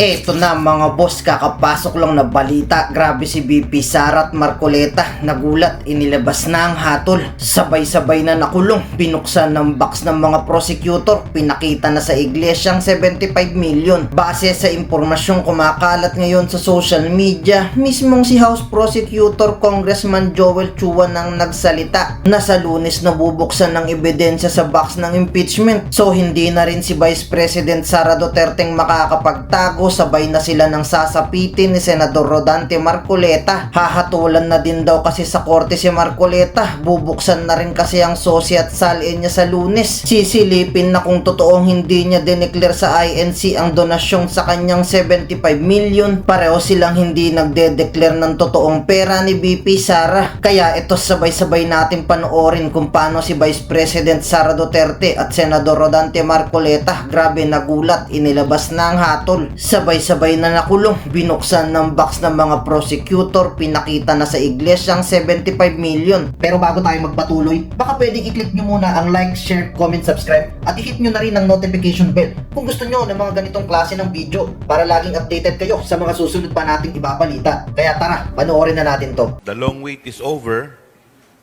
Eto na mga boss, kakapasok lang na balita. Grabe si BP Sara at Marcoleta. Nagulat, inilabas na ang hatol. Sabay-sabay na nakulong. Binuksan ng box ng mga prosecutor. Pinakita na sa iglesyang 75 million. Base sa impormasyong kumakalat ngayon sa social media, mismong si House Prosecutor Congressman Joel Chua nang nagsalita na sa Lunes na bubuksan ng ebidensya sa box ng impeachment. So hindi na rin si Vice President Sara Duterte makakapagtago. Sabay na sila ng sasapitin ni Senador Rodante Marcoleta. Hahatulan na din daw kasi sa korte si Marcoleta. Bubuksan na rin kasi ang sosi at salin niya sa Lunes. Sisilipin na kung totoong hindi niya dineclare sa INC ang donasyon sa kanyang 75 million. Pareho silang hindi nagde-declare ng totoong pera ni BP Sara. Kaya ito sabay-sabay natin panoorin kung paano si Vice President Sara Duterte at Senador Rodante Marcoleta, grabe nagulat, inilabas na ang hatol. Sabay-sabay na nakulong, binuksan ng box ng mga prosecutor, pinakita na sa iglesyang 75 million. Pero bago tayo magpatuloy, baka pwedeng i-click nyo muna ang like, share, comment, subscribe at i-hit nyo na rin ang notification bell kung gusto nyo ng mga ganitong klase ng video para laging updated kayo sa mga susunod pa nating ibabalita. Kaya tara, panoorin na natin to. The long wait is over.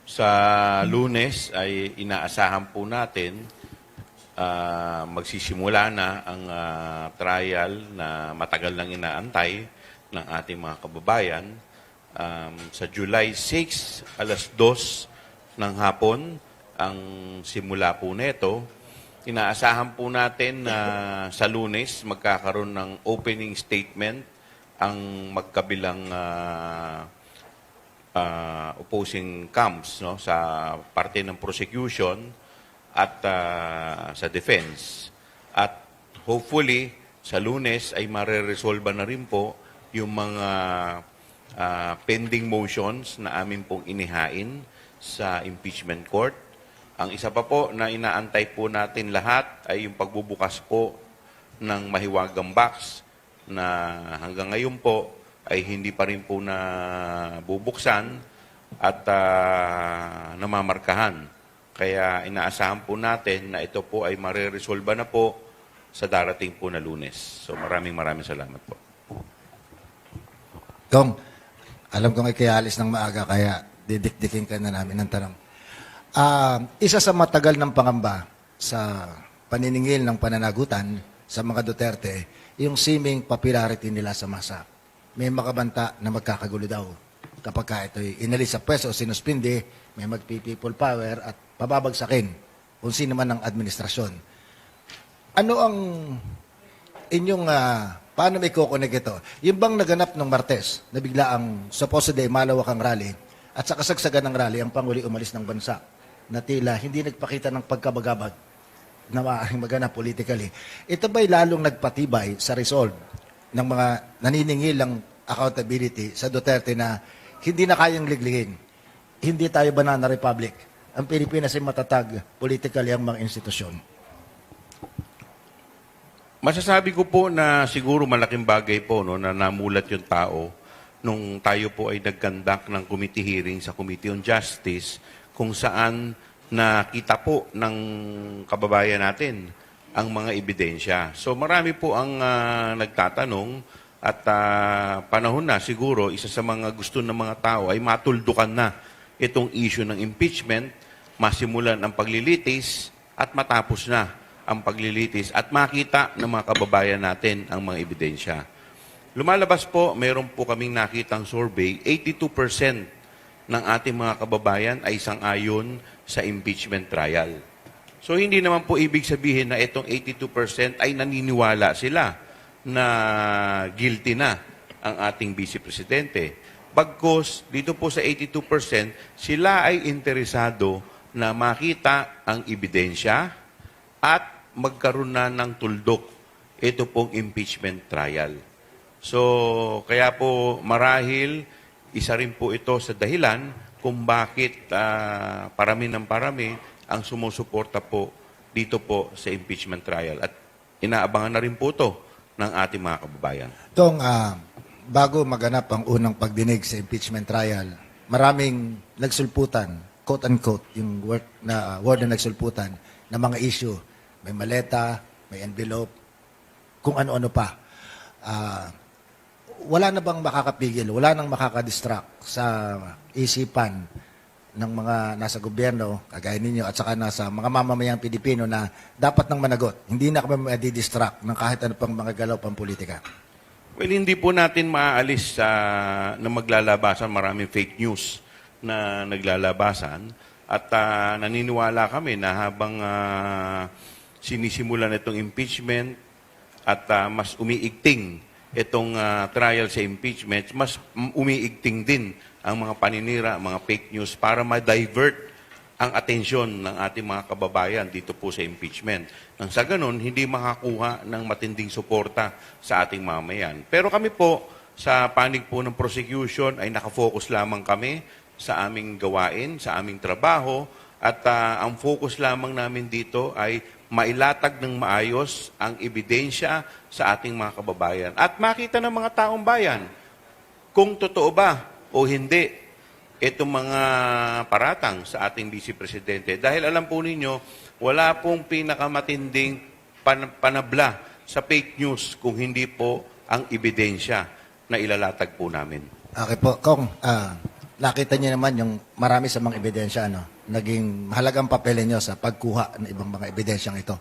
Sa Lunes ay inaasahan po natin magsisimula na ang trial na matagal nang inaantay ng ating mga kababayan. Sa July 6, alas 2 ng hapon, ang simula po neto. Inaasahan po natin na sa Lunes magkakaroon ng opening statement ang magkabilang opposing camps, no, sa parte ng prosecution at sa defense. At hopefully, sa Lunes ay mareresolba na rin po yung mga pending motions na amin pong inihain sa impeachment court. Ang isa pa po na inaantay po natin lahat ay yung pagbubukas po ng mahiwagang box na hanggang ngayon po ay hindi pa rin po na bubuksan at namamarkahan. Kaya inaasahan po natin na ito po ay mareresolba na po sa darating po na Lunes. So maraming salamat po. Kong, alam kong ikayalis ng maaga kaya didikdikin ka na namin ng tanong. Isa sa matagal ng pangamba sa paniningil ng pananagutan sa mga Duterte, yung seeming popularity nila sa masa. May makabanta na magkakagulo daw kapag ka ito'y inalis sa pwesto o sinuspindi, may magpi-people power at pababagsakin kung sino man ang administrasyon. Ano ang inyong, paano may kukunig ito? Yung bang naganap ng Martes na bigla ang supposedly malawakang rally at sa kasagsagan ng rally, ang Panguli umalis ng bansa na tila hindi nagpakita ng pagkabagabag na maaaring maganap politically. Ito ba'y lalong nagpatibay sa resolve ng mga naniningil ng accountability sa Duterte na hindi na kayang ligligin? Hindi tayo banana republic. Ang Pilipinas ay matatag politically ang mga institusyon. Masasabi ko po na siguro malaking bagay po, no, na namulat yung tao nung tayo po ay nag-conduct ng committee hearing sa Committee on Justice kung saan nakita po ng kababayan natin ang mga ebidensya. So marami po ang nagtatanong at panahon na siguro isa sa mga gusto ng mga tao ay matuldukan na itong issue ng impeachment, masimulan ang paglilitis at matapos na ang paglilitis at makita ng mga kababayan natin ang mga ebidensya. Lumalabas po, meron po kaming nakitang survey, 82% ng ating mga kababayan ay sang-ayon sa impeachment trial. So hindi naman po ibig sabihin na itong 82% ay naniniwala sila na guilty na ang ating Vice Presidente. Bagkus, dito po sa 82%, sila ay interesado na makita ang ebidensya at magkaroon na ng tuldok ito pong impeachment trial. So, kaya po marahil, isa rin po ito sa dahilan kung bakit parami ng parami ang sumusuporta po dito po sa impeachment trial. At inaabangan na rin po ito ng ating mga kababayan. Tong, bago maganap ang unang pagdinig sa impeachment trial, maraming nagsulputan, quote-unquote, yung word na nagsulputan, na mga issue. May maleta, may envelope, kung ano-ano pa. wala na bang makakapigil, wala nang makakadistract sa isipan ng mga nasa gobyerno, kagaya ninyo, at saka nasa mga mamamayang Pilipino na dapat nang managot. Hindi na kami madidistract ng kahit ano pang mga galaw pang politika. Well, hindi po natin maaalis na maglalabasan maraming fake news na naglalabasan at naniniwala kami na habang sinisimulan itong impeachment at mas umiigting itong trial sa impeachment, mas umiigting din ang mga paninira, mga fake news para ma-divert ang atensyon ng ating mga kababayan dito po sa impeachment. Nang sa ganun, hindi makakuha ng matinding suporta sa ating mamayan. Pero kami po, sa panig po ng prosecution, ay nakafocus lamang kami sa aming gawain, sa aming trabaho, at ang focus lamang namin dito ay mailatag ng maayos ang ebidensya sa ating mga kababayan. At makita ng mga taong bayan kung totoo ba o hindi itong mga paratang sa ating Vice Presidente. Dahil alam po ninyo, wala pong pinakamatinding panabla sa fake news kung hindi po ang ebidensya na ilalatag po namin. Okay po, Kong, nakita niyo naman yung marami sa mga ebidensya, naging mahalagang papel niyo sa pagkuha ng ibang mga ebidensyang ito.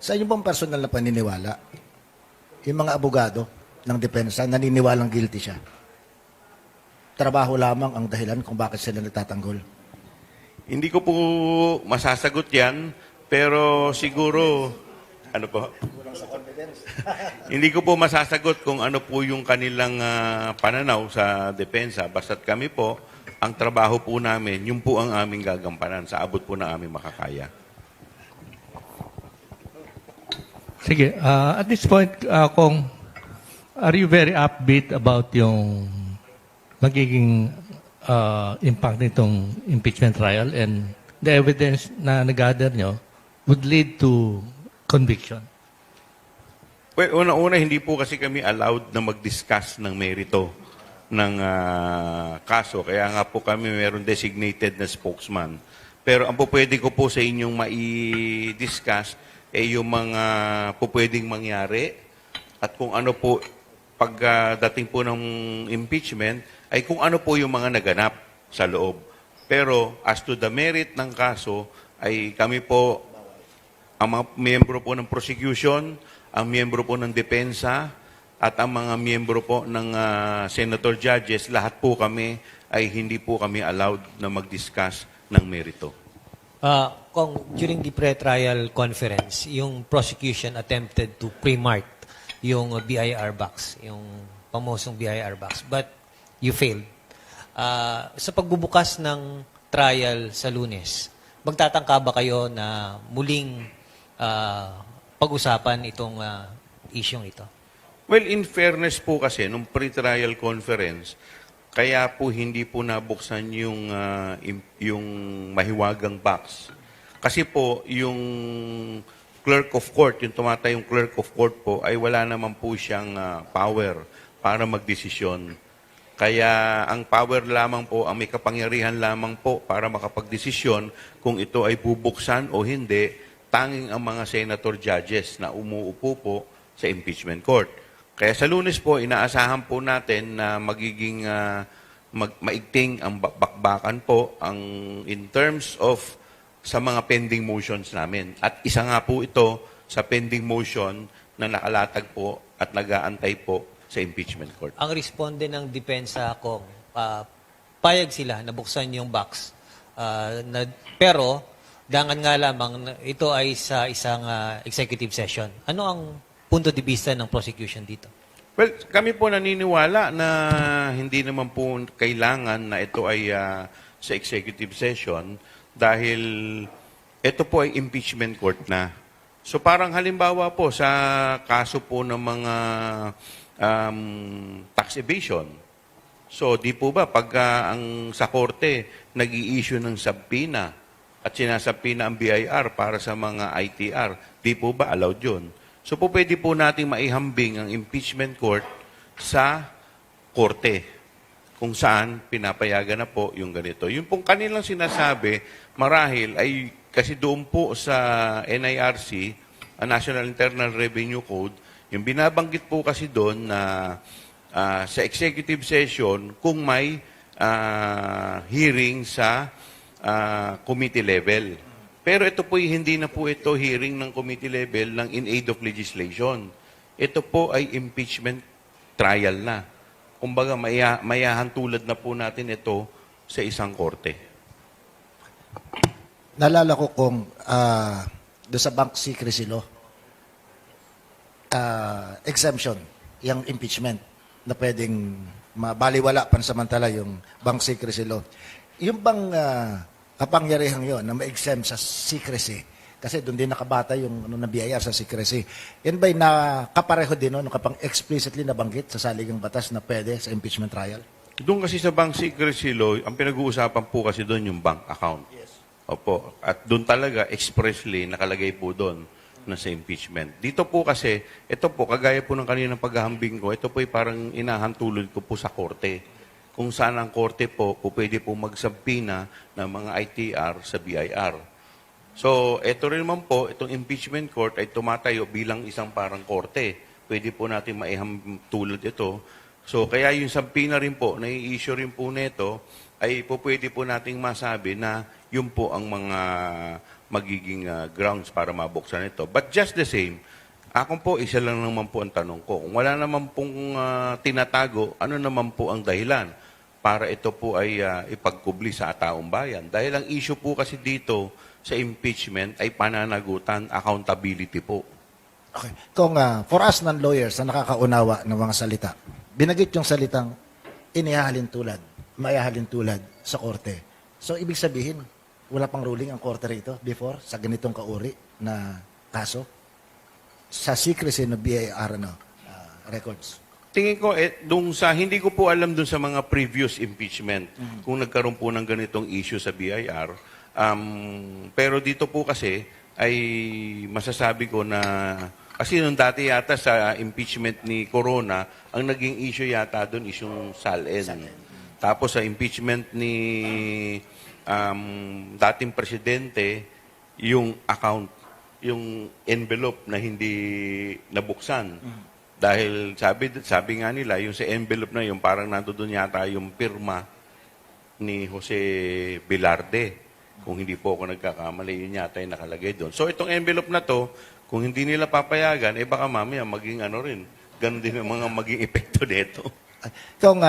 Sa inyo pong personal na paniniwala, yung mga abogado ng depensa naniniwalang guilty siya. Trabaho lamang ang dahilan kung bakit sila nagtatanggol. Hindi ko po masasagot yan, pero siguro, ano po? Hindi ko po masasagot kung ano po yung kanilang pananaw sa depensa. Basta't kami po, ang trabaho po namin, yun po ang aming gagampanan sa abot po ng aming makakaya. Sige, at this point, Kong, are you very upbeat about yung magiging impact nitong impeachment trial and the evidence na nag-gather nyo would lead to conviction? Well, una-una, hindi po kasi kami allowed na mag-discuss ng merito ng kaso. Kaya nga po kami meron designated na spokesman. Pero ang po pwede ko po sa inyong mai-discuss ay yung mga po pwedeng mangyari at kung ano po pagdating po ng impeachment ay kung ano po yung mga naganap sa loob. Pero as to the merit ng kaso ay kami po, ang mga miyembro po ng prosecution, ang miyembro po ng depensa, at ang mga miyembro po ng senator judges, lahat po kami ay hindi po kami allowed na mag-discuss ng merito. Kung during the pre-trial conference, yung prosecution attempted to pre-mark yung BIR box, yung pamosong BIR box, but you failed. Sa pagbubukas ng trial sa Lunes, magtatangka ba kayo na muling pag-usapan itong isyong ito? Well, in fairness po kasi, nung pre-trial conference, kaya po hindi po nabuksan yung mahiwagang box. Kasi po, yung clerk of court, yung tumatayong clerk of court po, ay wala naman po siyang power para magdesisyon. Kaya ang power lamang po, ang may kapangyarihan lamang po para makapagdesisyon kung ito ay bubuksan o hindi, tanging ang mga senator judges na umuupo po sa impeachment court. Kaya sa Lunes po, inaasahan po natin na magiging maigting ang bakbakan po ang in terms of sa mga pending motions namin. At isa nga po ito sa pending motion na nakalatag po at nag-aantay po sa impeachment court. Ang responde ng depensa ko, payag sila na buksan yung box. Pero, dangan nga lamang, ito ay sa isang executive session. Ano ang punto de vista ng prosecution dito? Well, kami po naniniwala na hindi naman po kailangan na ito ay sa executive session dahil ito po ay impeachment court na. So parang halimbawa po sa kaso po ng mga tax evasion. So di po ba pag ang sa korte nag-i-issue ng subpoena at sinasubpoena ang BIR para sa mga ITR, di po ba allowed yun? So po pwede po nating maihambing ang impeachment court sa korte kung saan pinapayagan na po yung ganito. Yung pong kanilang sinasabi, marahil ay kasi doon po sa NIRC, National Internal Revenue Code, Yung binabanggit po kasi doon na sa executive session, kung may hearing sa committee level. Pero ito po hindi na po ito hearing ng committee level ng in aid of legislation. Ito po ay impeachment trial na. Kumbaga, mayahantulad na po natin ito sa isang korte. Nalala ko kung doon sa bank secrecy law, exemption, yung impeachment, na pwedeng mabaliwala pansamantala yung bank secrecy law. Yung bang kapangyarihan yon na ma-exempt sa secrecy, kasi doon din nakabata yung ano, na BIR sa secrecy, yan ba'y nakapareho din no, kapang explicitly nabanggit sa saligang batas na pwede sa impeachment trial? Doon kasi sa bank secrecy law, ang pinag-uusapan po kasi doon yung bank account. Opo. At doon talaga expressly nakalagay po doon na sa impeachment. Dito po kasi, ito po, kagaya po ng kaninang paghahambing ko, ito po ay parang inahantulad ko po sa korte. Kung saan ang korte po, pwede po magsampina ng mga ITR sa BIR. So, ito rin naman po, itong impeachment court ay tumatayo bilang isang parang korte. Pwede po natin maihantulad ito. So, kaya yung sampina rin po, nai-issue rin po nito, ay po pwede po nating masabi na yun po ang mga magiging grounds para mabuksan ito. But just the same, ako po, isa lang naman po ang tanong ko. Kung wala naman pong tinatago, ano naman po ang dahilan para ito po ay ipagkubli sa taong bayan? Dahil ang issue po kasi dito sa impeachment ay pananagutan, accountability po. Okay. Kung for us non-lawyers na nakakaunawa ng mga salita, binagit yung salitang maihahalin tulad sa korte. So, ibig sabihin, wala pang ruling ang korte rito before sa ganitong kauri na kaso sa secrecy ng BIR records. Tingin ko, hindi ko po alam dun sa mga previous impeachment kung nagkaroon po ng ganitong issue sa BIR. Pero dito po kasi ay masasabi ko na kasi nung dati yata sa impeachment ni Corona, ang naging issue yata doon is yung SALN. Tapos sa impeachment ni dating presidente, yung account, yung envelope na hindi nabuksan. Dahil sabi nga nila, yung sa envelope na yung parang nandoon yata yung pirma ni Jose Velarde. Kung hindi po ako nagkakamali, yun yata yung nakalagay doon. So itong envelope na to, kung hindi nila papayagan, baka mamaya maging ano rin. Ganon din ang mga maging epekto dito. Kung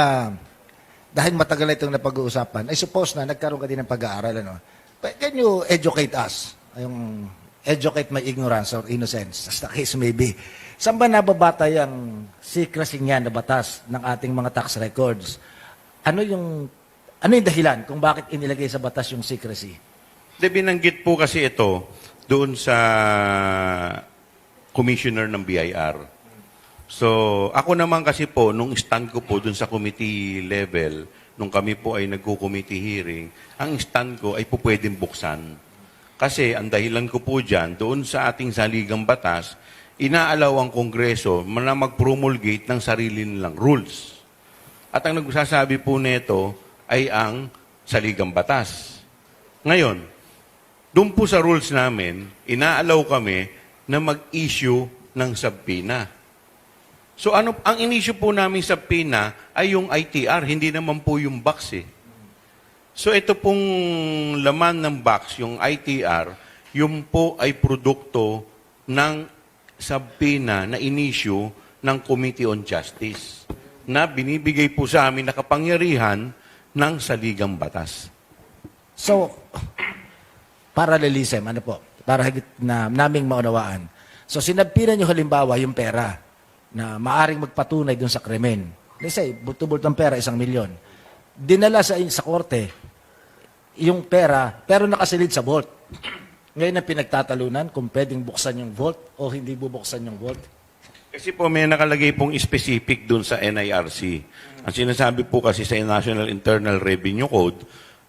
dahil matagal na itong napag-uusapan, I suppose na nagkaroon ka din ng pag-aaral. Ano? Can you educate us? Yung educate my ignorance or innocence, as the case may be. Saan ba nababata yung secrecy niyan na batas ng ating mga tax records? Ano yung dahilan kung bakit inilagay sa batas yung secrecy? Binanggit po kasi ito doon sa commissioner ng BIR. So, ako naman kasi po, nung stand ko po doon sa committee level, nung kami po ay nagko-committee hearing, ang stand ko ay po pwedeng buksan. Kasi ang dahilan ko po dyan, doon sa ating saligang batas, inaalaw ang Kongreso na mag-promulgate ng sarili nilang rules. At ang nagsasabi po nito ay ang saligang batas. Ngayon, doon po sa rules namin, inaalaw kami na mag-issue ng subpoena. So ang in-issue po namin subpoena ay yung ITR, hindi naman po yung box eh. So ito pong laman ng box, yung ITR, yung po ay produkto ng subpoena na in-issue ng Committee on Justice na binibigay po sa amin na kapangyarihan ng saligang batas. So, parallelism, para higit na naming maunawaan. So, sinabpinan nyo halimbawa yung pera na maaring magpatunay dun sa krimen. Let's say, bulto-bulto ng pera, 1 milyon. Dinala sa korte yung pera, pero nakasilid sa vault. Ngayon na pinagtatalunan kung pwedeng buksan yung vault o hindi bubuksan yung vault. Kasi po may nakalagay pong specific dun sa NIRC. Ang sinasabi po kasi sa National Internal Revenue Code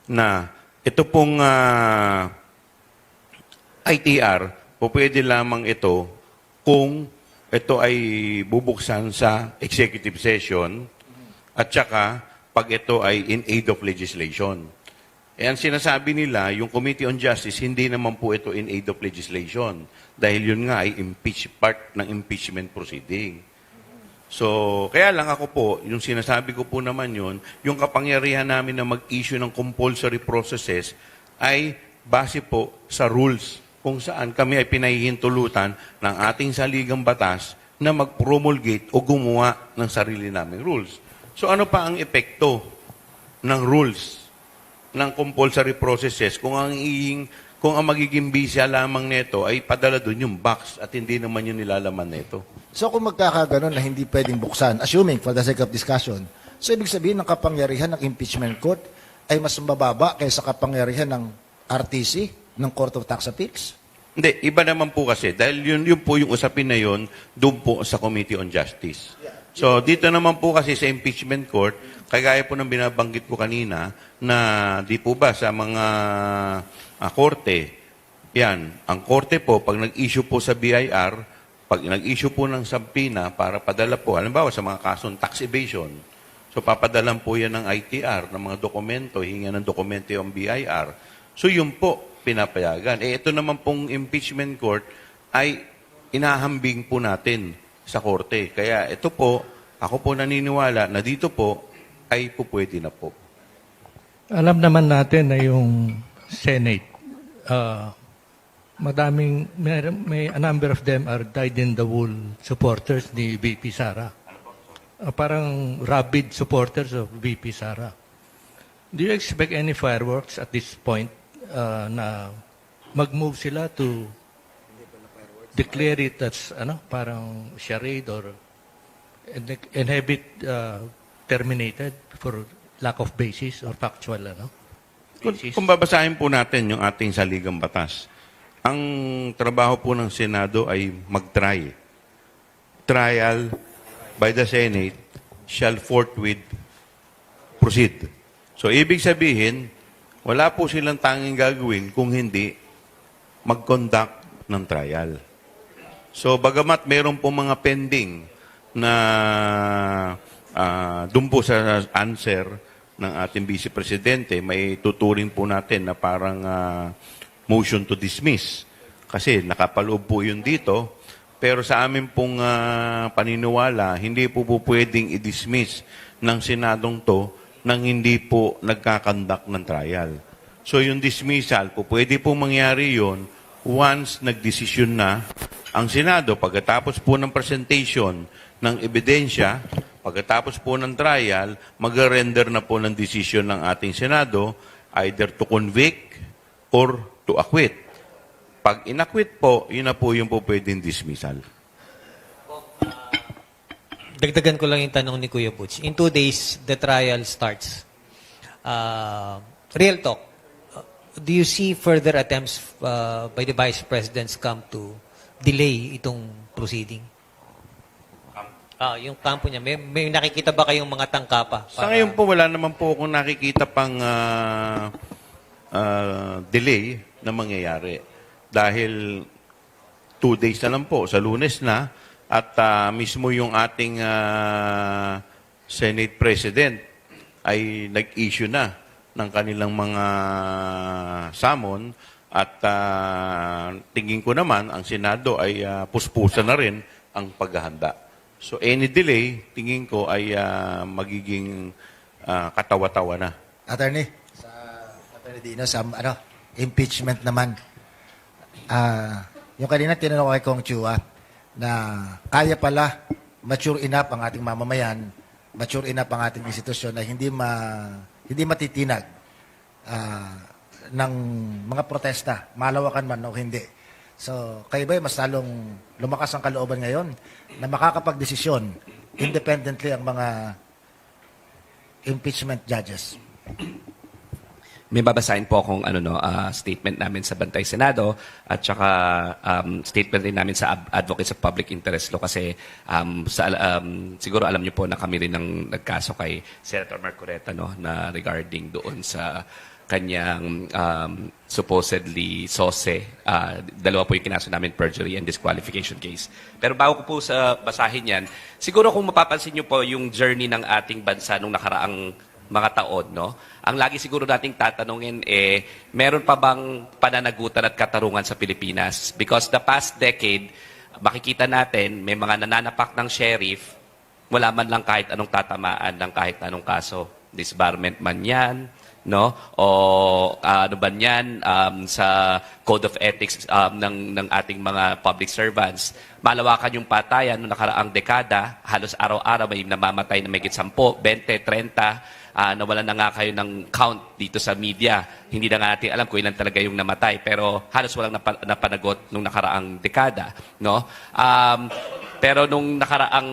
na ito pong ITR, po pwede lamang ito kung ito ay bubuksan sa executive session at saka pag ito ay in aid of legislation. Eh, ang sinasabi nila, yung Committee on Justice, hindi naman po ito in aid of legislation. Dahil yun nga ay part ng impeachment proceeding. So, kaya lang ako po, yung sinasabi ko po naman yun, yung kapangyarihan namin na mag-issue ng compulsory processes ay base po sa rules kung saan kami ay pinahihintulutan ng ating saligang batas na mag-promulgate o gumawa ng sarili naming rules. So, ano pa ang epekto ng rules ng compulsory processes kung ang magiging bisya lamang nito ay padala doon yung box at hindi naman yung nilalaman nito. So kung magkakaganon na hindi pwedeng buksan, assuming for the sake of discussion, so ibig sabihin ng kapangyarihan ng impeachment court ay mas mababa kaysa kapangyarihan ng RTC, ng Court of Tax Appeals? Hindi, iba naman po kasi dahil yun po yung usapin na yun doon po sa Committee on Justice. So dito naman po kasi sa impeachment court, kagaya po ng binabanggit ko kanina na di po ba sa mga korte, yan, ang korte po pag nag-issue po sa BIR, pag nag-issue po ng subpoena para padala po, halimbawa sa mga kasong tax evasion, so papadalan po yan ng ITR, ng mga dokumento, hinga ng dokumento yung BIR. So yun po, pinapayagan. Eh ito naman pong impeachment court ay inahambing po natin sa korte. Kaya ito po, ako po naniniwala na dito po ay pupwede na po. Alam naman natin na yung Senate, may a number of them are dyed-in-the-wool supporters ni VP Sara. Parang rabid supporters of VP Sara. Do you expect any fireworks at this point na mag-move sila to declare it as parang charade or and have it terminated for lack of basis or factual basis? Kung babasahin po natin yung ating saligang batas, ang trabaho po ng Senado ay mag-try. Trial by the Senate shall forthwith proceed. So, ibig sabihin, wala po silang tanging gagawin kung hindi mag-conduct ng trial. So, bagamat meron po mga pending na doon po sa answer ng ating Vice Presidente, may tuturing po natin na parang motion to dismiss. Kasi nakapaloob po yun dito. Pero sa amin pong paniniwala, hindi po pwedeng i-dismiss ng Senadong to nang hindi po nagkakandak ng trial. So yung dismissal po, pwede po mangyari yon once nagdesisyon na ang Senado, pagkatapos po ng presentation ng ebidensya, pagkatapos po ng trial, mag-render na po ng desisyon ng ating Senado either to convict or to acquit. Pag inacquit po, yun na po yung po pwedeng dismissal. Dagdagan ko lang yung tanong ni Kuya Butch. In 2 days, the trial starts. Real talk. Do you see further attempts by the Vice Presidents come to delay itong proceeding? Yung kampo niya. May nakikita ba kayong mga tangkapa? Sa ngayon po, wala naman po akong nakikita pang delay na mangyayari. Dahil 2 days na lang po, sa Lunes na, at mismo yung ating Senate President ay nag-issue na ng kanilang mga summon at tingin ko naman ang Senado ay puspusan na rin ang paghahanda. So any delay, tingin ko ay magiging katawa-tawa na. Attorney, sa Attorney Dino, sa impeachment naman, yung kanina tinanong ko kay Kong Chua na kaya pala mature enough ang ating mamamayan, mature enough ang ating institusyon na hindi matitinag ng mga protesta, malawakan man o hindi. So, kayo ba mas lalong lumakas ang kalooban ngayon na makakapagdesisyon independently ang mga impeachment judges? May babasahin po akong statement namin sa Bantay Senado at saka statement din namin sa Advocates of Public Interest Law kasi siguro alam niyo po na kami rin ang nagkaso kay Senator Marcoleta na regarding doon sa kanyang supposedly sose. Dalawa po yung kinaso namin, perjury and disqualification case. Pero bago ko po sa basahin yan, siguro kung mapapansin niyo po yung journey ng ating bansa nung nakaraang mga taon, no? Ang lagi siguro nating tatanungin meron pa bang pananagutan at katarungan sa Pilipinas? Because the past decade, makikita natin, may mga nananapak ng sheriff, wala man lang kahit anong tatamaan ng kahit anong kaso. Disbarment man yan, no? O ano ba yan, sa Code of Ethics ng ating mga public servants. Malawakan yung patayan noong nakaraang dekada, halos araw-araw may namamatay na may 10, 20, 30, nawalan na nga kayo ng count dito sa media. Hindi na nga natin alam kung ilan talaga yung namatay, pero halos walang napanagot nung nakaraang dekada, no? Pero nung nakaraang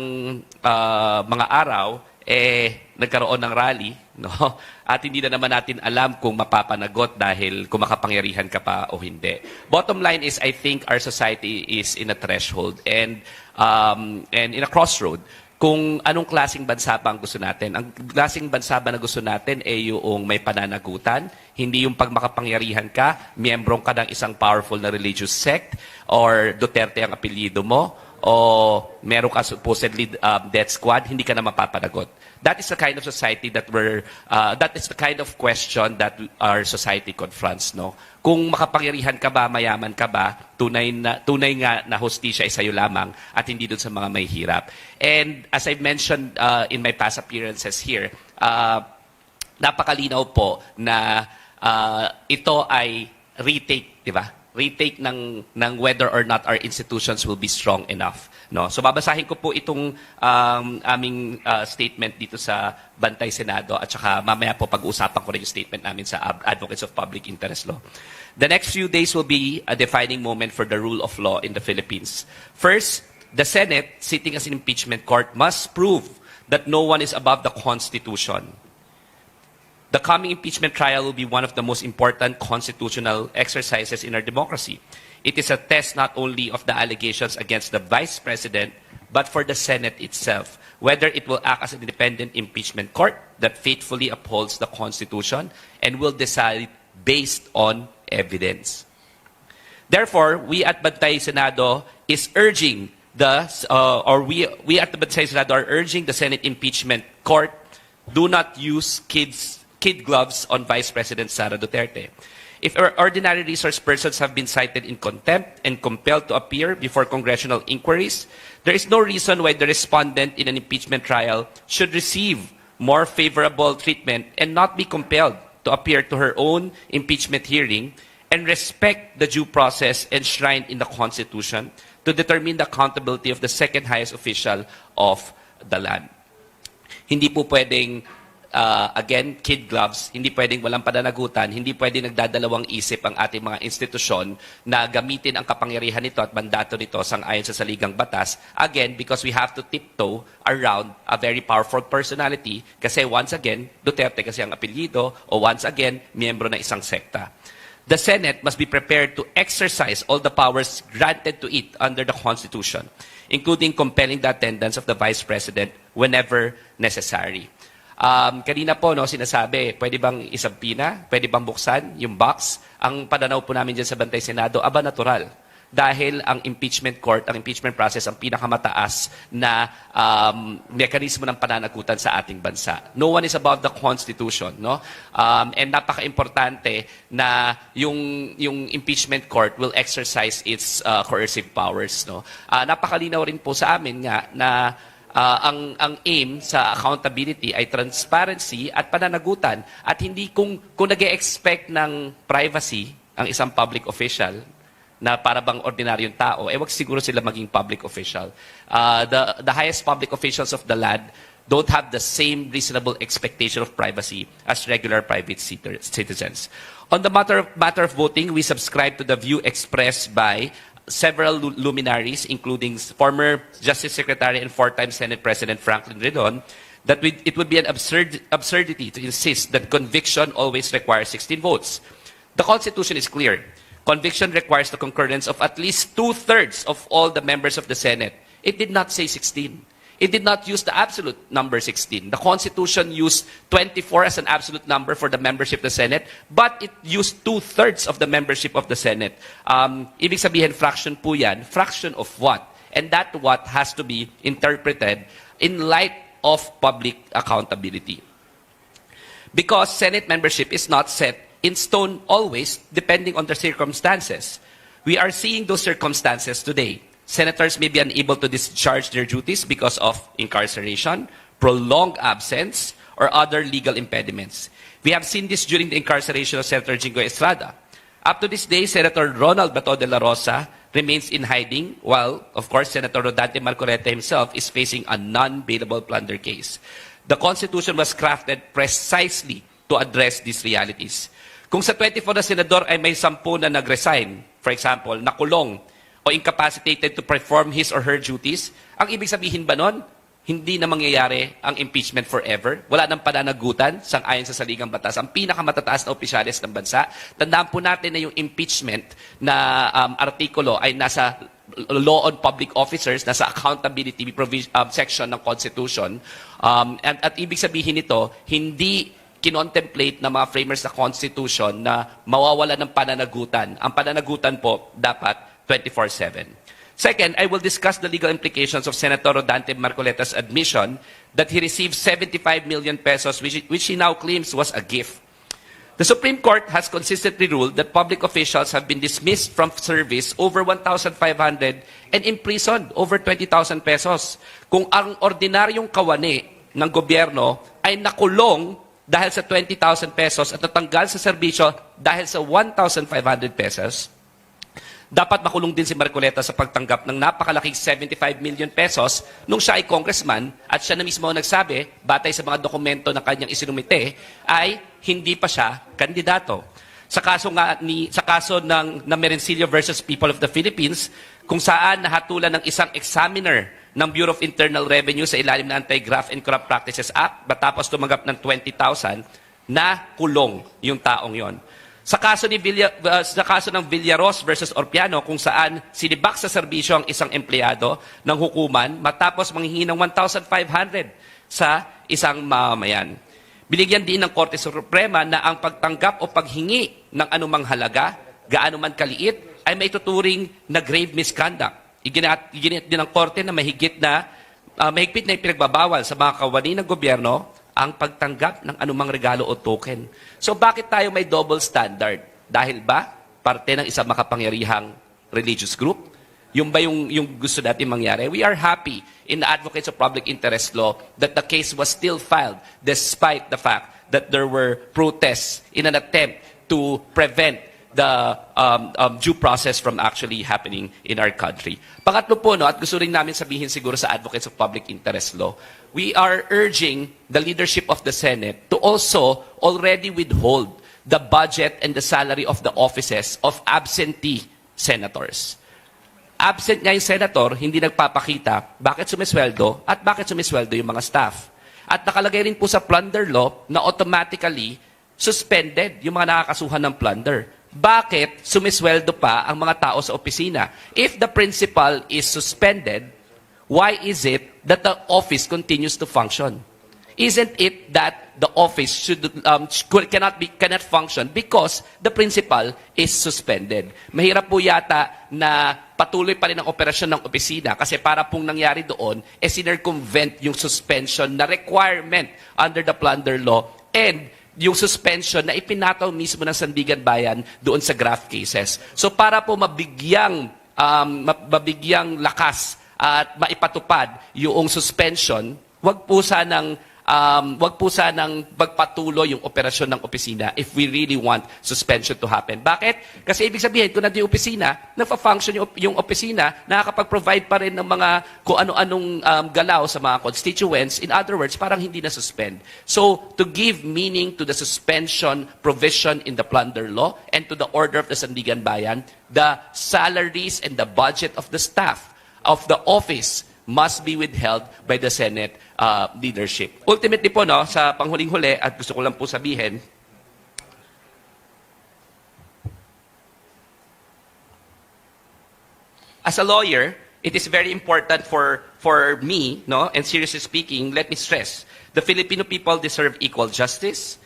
mga araw, nagkaroon ng rally, no? At hindi na naman natin alam kung mapapanagot dahil kung makapangyarihan ka pa o hindi. Bottom line is, I think our society is in a threshold and in a crossroad. Kung anong klaseng bansa ba ang gusto natin. Ang klaseng bansa ba na gusto natin yung may pananagutan, hindi yung pag makapangyarihan ka, miyembrong ka ng isang powerful na religious sect, or Duterte ang apelyido mo, o meron ka supposedly death squad, hindi ka na mapapanagot. That is the kind of society that is the kind of question that our society confronts, no? Kung makapangyarihan ka ba, mayaman ka ba, tunay nga na hustisya ay sa'yo lamang at hindi dun sa mga may hirap. And as I've mentioned in my past appearances here, napakalinaw po na ito ay retake, di ba? Retake ng whether or not our institutions will be strong enough. No? So babasahin ko po itong aming statement dito sa Bantay Senado at saka mamaya po pag-uusapan ko rin yung statement namin sa Advocates of Public Interest Law. The next few days will be a defining moment for the rule of law in the Philippines. First, the Senate, sitting as an impeachment court, must prove that no one is above the Constitution. The coming impeachment trial will be one of the most important constitutional exercises in our democracy. It is a test not only of the allegations against the Vice President, but for the Senate itself, whether it will act as an independent impeachment court that faithfully upholds the Constitution and will decide based on evidence. Therefore, we at Bantay Senado is urging we at the Bantay Senado are urging the Senate impeachment court, do not use kid gloves on Vice President Sara Duterte. If ordinary resource persons have been cited in contempt and compelled to appear before congressional inquiries, there is no reason why the respondent in an impeachment trial should receive more favorable treatment and not be compelled to appear to her own impeachment hearing and respect the due process enshrined in the Constitution to determine the accountability of the second highest official of the land. Hindi po pwedeng again, kid gloves, hindi pwedeng walang pananagutan, hindi pwedeng nagdadalawang isip ang ating mga institusyon na gamitin ang kapangyarihan nito at mandato nito sang-ayon sa saligang batas. Again, because we have to tiptoe around a very powerful personality kasi once again, Duterte kasi ang apelyido o once again, miyembro ng isang sekta. The Senate must be prepared to exercise all the powers granted to it under the Constitution, including compelling the attendance of the Vice President whenever necessary. Kanina po, no, sinasabi, pwede bang isampina? Pwede bang buksan yung box? Ang pananaw po namin dyan sa Bantay Senado, aba natural. Dahil ang impeachment court, ang impeachment process, ang pinakamataas na mekanismo ng pananagutan sa ating bansa. No one is above the Constitution, no? And napaka-importante na yung impeachment court will exercise its coercive powers, no? Napakalinaw rin po sa amin nga na ang aim sa accountability ay transparency at pananagutan at hindi kung nag-e-expect ng privacy ang isang public official na para bang ordinaryong tao, wag siguro sila maging public official. The highest public officials of the land don't have the same reasonable expectation of privacy as regular private citizens. On the matter of voting, we subscribe to the view expressed by several luminaries, including former Justice Secretary and four-time Senate President Franklin Redon, that it would be an absurdity to insist that conviction always requires 16 votes. The Constitution is clear. Conviction requires the concurrence of at least 2/3 of all the members of the Senate. It did not say 16. It did not use the absolute number 16. The Constitution used 24 as an absolute number for the membership of the Senate, but it used 2/3 of the membership of the Senate. Ibig sabihin, fraction po yan. Fraction of what? And that what has to be interpreted in light of public accountability. because Senate membership is not set in stone always, depending on the circumstances. We are seeing those circumstances today. Senators may be unable to discharge their duties because of incarceration, prolonged absence, or other legal impediments. We have seen this during the incarceration of Senator Jingo Estrada. Up to this day, Senator Ronald Bato de la Rosa remains in hiding, while, of course, Senator Rodante Marcoleta himself is facing a non-bailable plunder case. The Constitution was crafted precisely to address these realities. Kung sa 24 na senador ay may 10 na nag-resign, for example, nakulong o incapacitated to perform his or her duties, ang ibig sabihin ba nun, hindi na mangyayari ang impeachment forever? Wala nang pananagutan sang-ayon sa saligang batas. Ang pinakamatataas na opisyalis ng bansa, tandaan po natin na yung impeachment na artikulo ay nasa Law on Public Officers, nasa accountability section ng Constitution. At ibig sabihin nito, hindi kinontemplate ng mga framers sa Constitution na mawawala ng pananagutan. Ang pananagutan po dapat 24/7. Second, I will discuss the legal implications of Senator Rodante Marcoleta's admission that he received 75 million pesos, which he now claims was a gift. The Supreme Court has consistently ruled that public officials have been dismissed from service over 1,500 and imprisoned over 20,000 pesos. Kung ang ordinaryong kawani ng gobyerno ay nakulong dahil sa 20,000 pesos at natanggal sa serbisyo dahil sa 1,500 pesos, dapat makulong din si Marcoleta sa pagtanggap ng napakalaking 75 million pesos nung siya ay congressman at siya na mismo nagsabi, batay sa mga dokumento na kanyang isinumite, ay hindi pa siya kandidato. Sa kaso ng Merencillo versus People of the Philippines, kung saan nahatulan ng isang examiner ng Bureau of Internal Revenue sa ilalim ng Anti-Graft and Corrupt Practices Act, matapos tumanggap ng 20,000, na kulong yung taong yon. Sa kaso ng Villaros versus Orpiano, kung saan sinibak sa serbisyo ang isang empleyado ng hukuman matapos manghingi ng 1,500 sa isang mamamayan. Binigyan din ng Korte Suprema na ang pagtanggap o paghingi ng anumang halaga, gaano man kaliit, ay may tuturing na grave misconduct. Iginit din ng Korte na mahigpit na ipinagbabawal sa mga kawani ng gobyerno ang pagtanggap ng anumang regalo o token. So bakit tayo may double standard? Dahil ba parte ng isang makapangyarihang religious group? Yung ba yung gusto natin mangyari? We are happy in the Advocates of Public Interest Law that the case was still filed despite the fact that there were protests in an attempt to prevent the due process from actually happening in our country. Pangatlo po, at gusto rin namin sabihin siguro sa Advocates of Public Interest Law, we are urging the leadership of the Senate to also already withhold the budget and the salary of the offices of absentee senators. Absent nga yung senator, hindi nagpapakita bakit sumisweldo at bakit sumisweldo yung mga staff. At nakalagay rin po sa plunder law na automatically suspended yung mga nakakasuhan ng plunder. Bakit sumisweldo pa ang mga tao sa opisina? If the principal is suspended, why is it that the office continues to function? Isn't it that the office cannot function because the principal is suspended? Mahirap po yata na patuloy pa rin ang operasyon ng opisina kasi para pong nangyari doon, sinircumvent yung suspension na requirement under the plunder law and yung suspension na ipinataw mismo ng Sandigan Bayan doon sa graft cases. So para po mabigyang lakas at maipatupad yung suspension, wag po sanang magpatuloy yung operasyon ng opisina if we really want suspension to happen. Bakit? Kasi ibig sabihin, kung nandiyo yung opisina, nagpa-function yung opisina, nakakapag-provide pa rin ng mga kung ano-anong galaw sa mga constituents. In other words, parang hindi na-suspend. So, to give meaning to the suspension provision in the plunder law and to the order of the Sandigan Bayan, the salaries and the budget of the staff of the office must be withheld by the Senate leadership. Ultimately po, sa panghuling-huli, at gusto ko lang po sabihin, as a lawyer, it is very important for me, and seriously speaking, let me stress, the Filipino people deserve equal justice,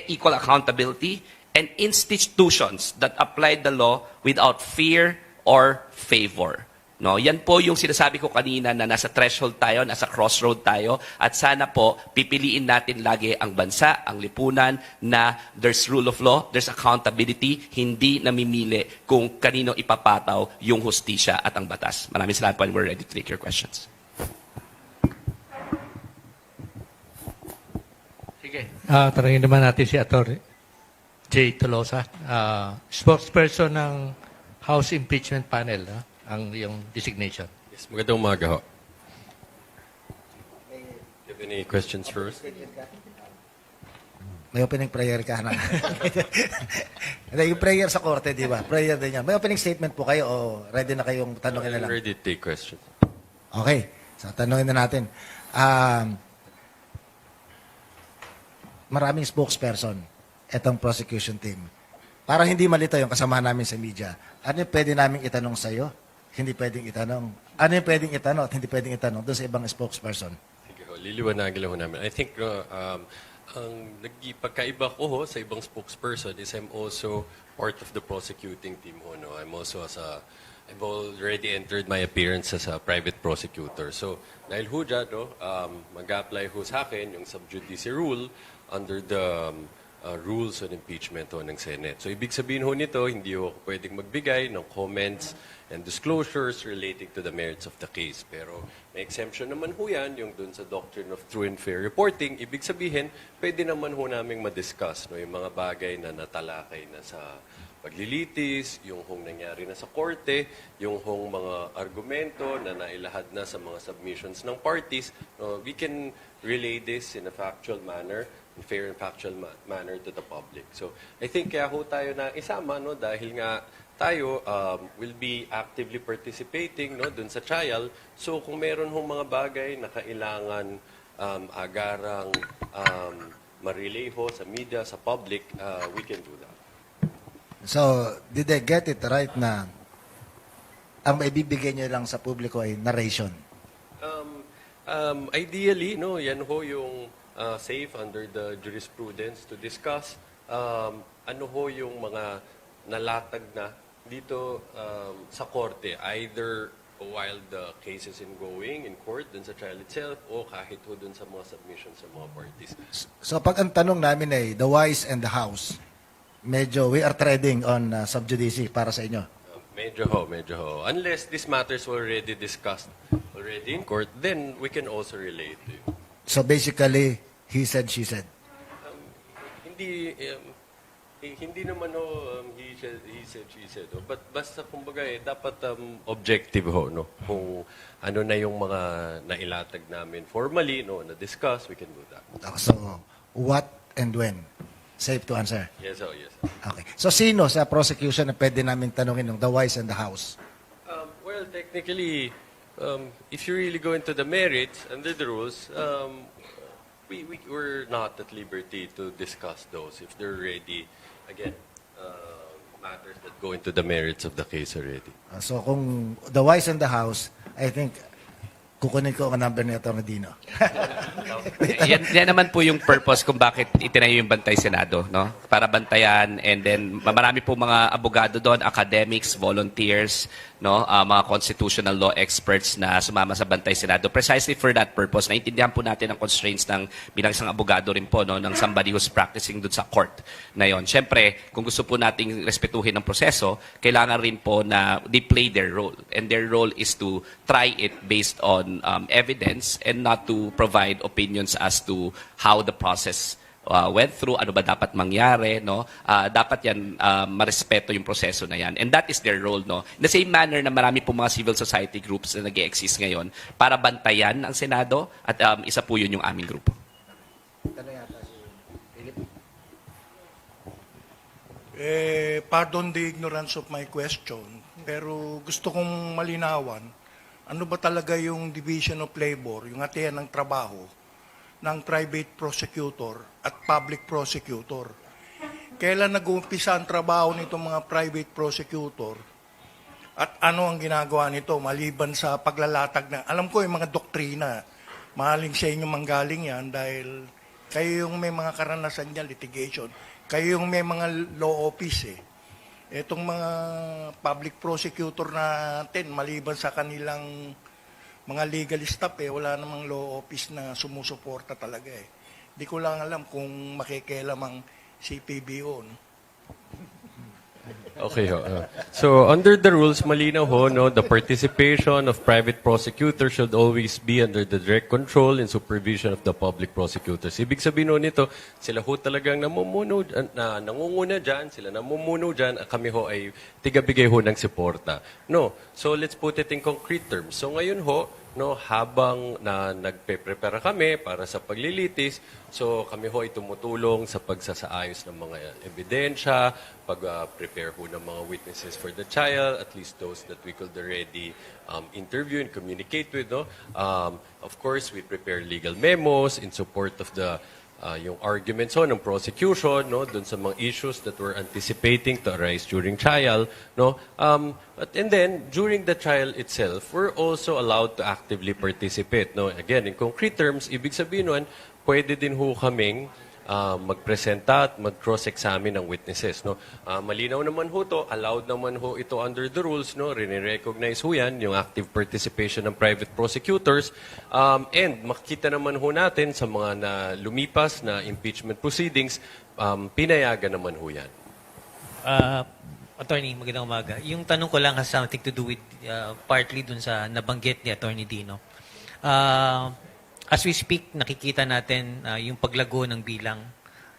equal accountability, and institutions that apply the law without fear or favor. No, yan po yung sinasabi ko kanina na nasa threshold tayo, nasa crossroad tayo, at sana po pipiliin natin lagi ang bansa, ang lipunan, na there's rule of law, there's accountability, hindi namimili kung kanino ipapataw yung hustisya at ang batas. Maraming salamat po, and we're ready to take your questions. Sige. Tanungin naman natin si Atty. J. Tolosa, spokesperson ng House Impeachment Panel, ang yung designation. Yes, magandang umaga ho. Do you have any questions first? May opening prayer ka na. Hindi, yung prayer sa korte, di ba? Prayer din yan. May opening statement po kayo o ready na kayong tanongin na I'm lang? ready to take questions. Okay. So, tanongin na natin. Maraming spokesperson itong prosecution team. Para hindi malito yung kasama namin sa media, ano yung pwede namin itanong sa'yo? Hindi pwedeng itanong. Ano yung pwedeng itanong at hindi pwedeng itanong doon sa ibang spokesperson? Sige ho, liliwanagin lang ho namin. I think ang pagkaiba ko ho sa ibang spokesperson is I'm also part of the prosecuting team ho. No? I've already entered my appearance as a private prosecutor. So, dahil ho dyan, no, mag-apply ho sa akin yung sub judice rule under the rules on impeachment ho ng Senate. So, ibig sabihin ho nito, hindi ho ako pwedeng magbigay ng comments and disclosures relating to the merits of the case. Pero may exemption naman ho yan, yung dun sa doctrine of true and fair reporting. Ibig sabihin, pwede naman ho naming madiscuss no, yung mga bagay na natalakay na sa paglilitis, yung hong nangyari na sa korte, yung hong mga argumento na nailahad na sa mga submissions ng parties. No, we can relay this in a factual manner, in fair and factual manner to the public. So, I think kaya ho tayo na isama, no, dahil nga tayo will be actively participating no, dun sa trial. So, kung meron hong mga bagay na kailangan agarang ma-relay ho sa media, sa public, we can do that. So, did I get it right na ang maibibigay nyo lang sa publiko ay narration? Ideally, no, yan ho yung safe under the jurisprudence to discuss ano ho yung mga nalatag na dito sa korte, either while the case is ongoing in court, dun sa trial itself, o kahit ho dun sa mga submissions sa mga parties. So, pag ang tanong namin ay the wise and the house, medyo we are treading on sub judice para sa inyo. Medyo ho. Unless these matters were already discussed already in court, then we can also relate to you. So, basically, he said, she said. Hindi naman ho, he said, she said. Ho. But basta kumbaga dapat objective ho, no? Kung ano na yung mga nailatag namin formally, no, na-discuss, we can do that. So, what and when? Safe to answer. Yes, ho, yes. Okay. So, sino sa prosecution na pwede namin tanungin ng the wise and the house? Well, technically, if you really go into the merits under the rules, we're not at liberty to discuss those if they're already, again, matters that go into the merits of the case already. So, kung the wise and the house, I think, kukunin ko ang number ni Atty. Dino. Yan naman po yung purpose kung bakit itinayo yung Bantay Senado, no? Para bantayan, and then marami po mga abogado doon, academics, volunteers, no? Mga constitutional law experts na sumama sa Bantay Senado precisely for that purpose. Naintindihan po natin ang constraints ng bilang isang abogado rin po, no, ng somebody who's practicing doon sa court na yon. Siyempre, kung gusto po nating respetuhin ang proseso, kailangan rin po na they play their role, and their role is to try it based on evidence and not to provide opinions as to how the process went through, ano ba dapat mangyari, no? Dapat yan, marespeto yung proseso na yan. And that is their role, no? In the same manner na marami po mga civil society groups na nag-exist ngayon para bantayan ang Senado, at isa po yun yung aming grupo. Pardon the ignorance of my question, pero gusto kong malinawan, ano ba talaga yung division of labor, yung hatian ng trabaho ng private prosecutor at public prosecutor? Kailan nag-uumpisa ang trabaho nitong mga private prosecutor? At ano ang ginagawa nito maliban sa paglalatag na, alam ko yung mga doktrina, mahaling sa inyo manggaling yan dahil kayo yung may mga karanasan niya, litigation, kayo yung may mga law office eh. Itong mga public prosecutor natin, maliban sa kanilang mga legal staff, wala namang law office na sumusuporta talaga eh. Di ko lang alam kung makikialam ang CPBO. No? Okay ho. So under the rules, malinaw ho, no, the participation of private prosecutors should always be under the direct control and supervision of the public prosecutors. Ibig sabihin ho nito, sila ho talagang nangunguna dyan, sila namumuno dyan, kami ho ay tigabigay ho ng suporta. No, so let's put it in concrete terms. So ngayon ho, no, habang nagpe-prepare kami para sa paglilitis, so kami ho ay tumutulong sa pagsasaayos ng mga ebidensya, pag-prepare ho ng mga witnesses for the trial, at least those that we could already interview and communicate with. No? Of course, we prepare legal memos in support of the yung arguments ho ng prosecution, no, dun sa mga issues that we're anticipating to arise during trial, no. And then during the trial itself, we're also allowed to actively participate, no. Again, in concrete terms, ibig sabihin nun, pwede din ho kaming magpresenta at mag-cross-examine ng witnesses, no. Malinaw naman ho to, allowed naman ho ito under the rules, no. Rene-recognize ho yan, yung active participation ng private prosecutors. And makikita naman ho natin sa mga na lumipas na impeachment proceedings, pinayagan naman ho yan. Attorney, magandang umaga. Yung tanong ko lang has something to do with partly dun sa nabanggit ni Attorney Dino. As we speak, nakikita natin yung paglago ng bilang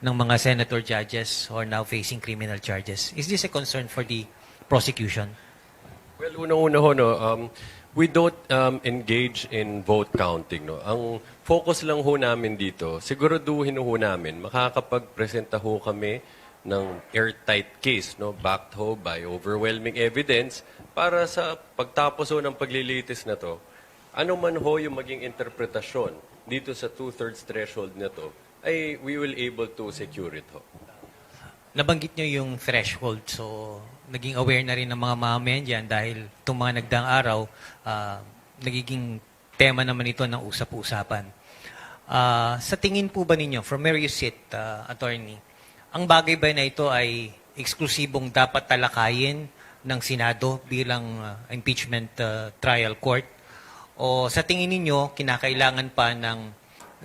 ng mga senator judges who are now facing criminal charges. Is this a concern for the prosecution? Well, unang-una ho, no, we don't engage in vote counting. No? Ang focus lang ho namin dito, siguraduhin ho namin, makakapag-presenta ho kami ng airtight case, no, backed ho by overwhelming evidence para sa pagtapos ho ng paglilitis na to, ano man ho yung maging interpretasyon dito sa 2/3 threshold na to, ay we will able to secure it ho. Nabanggit nyo yung threshold, so naging aware na rin ng mga mamamayan dyan dahil itong mga nagdaang araw, nagiging tema naman ito ng usap-usapan. Sa tingin po ba ninyo, from where you sit, attorney, ang bagay ba na ito ay eksklusibong dapat talakayin ng Senado bilang impeachment trial court? O sa tingin ninyo, kinakailangan pa ng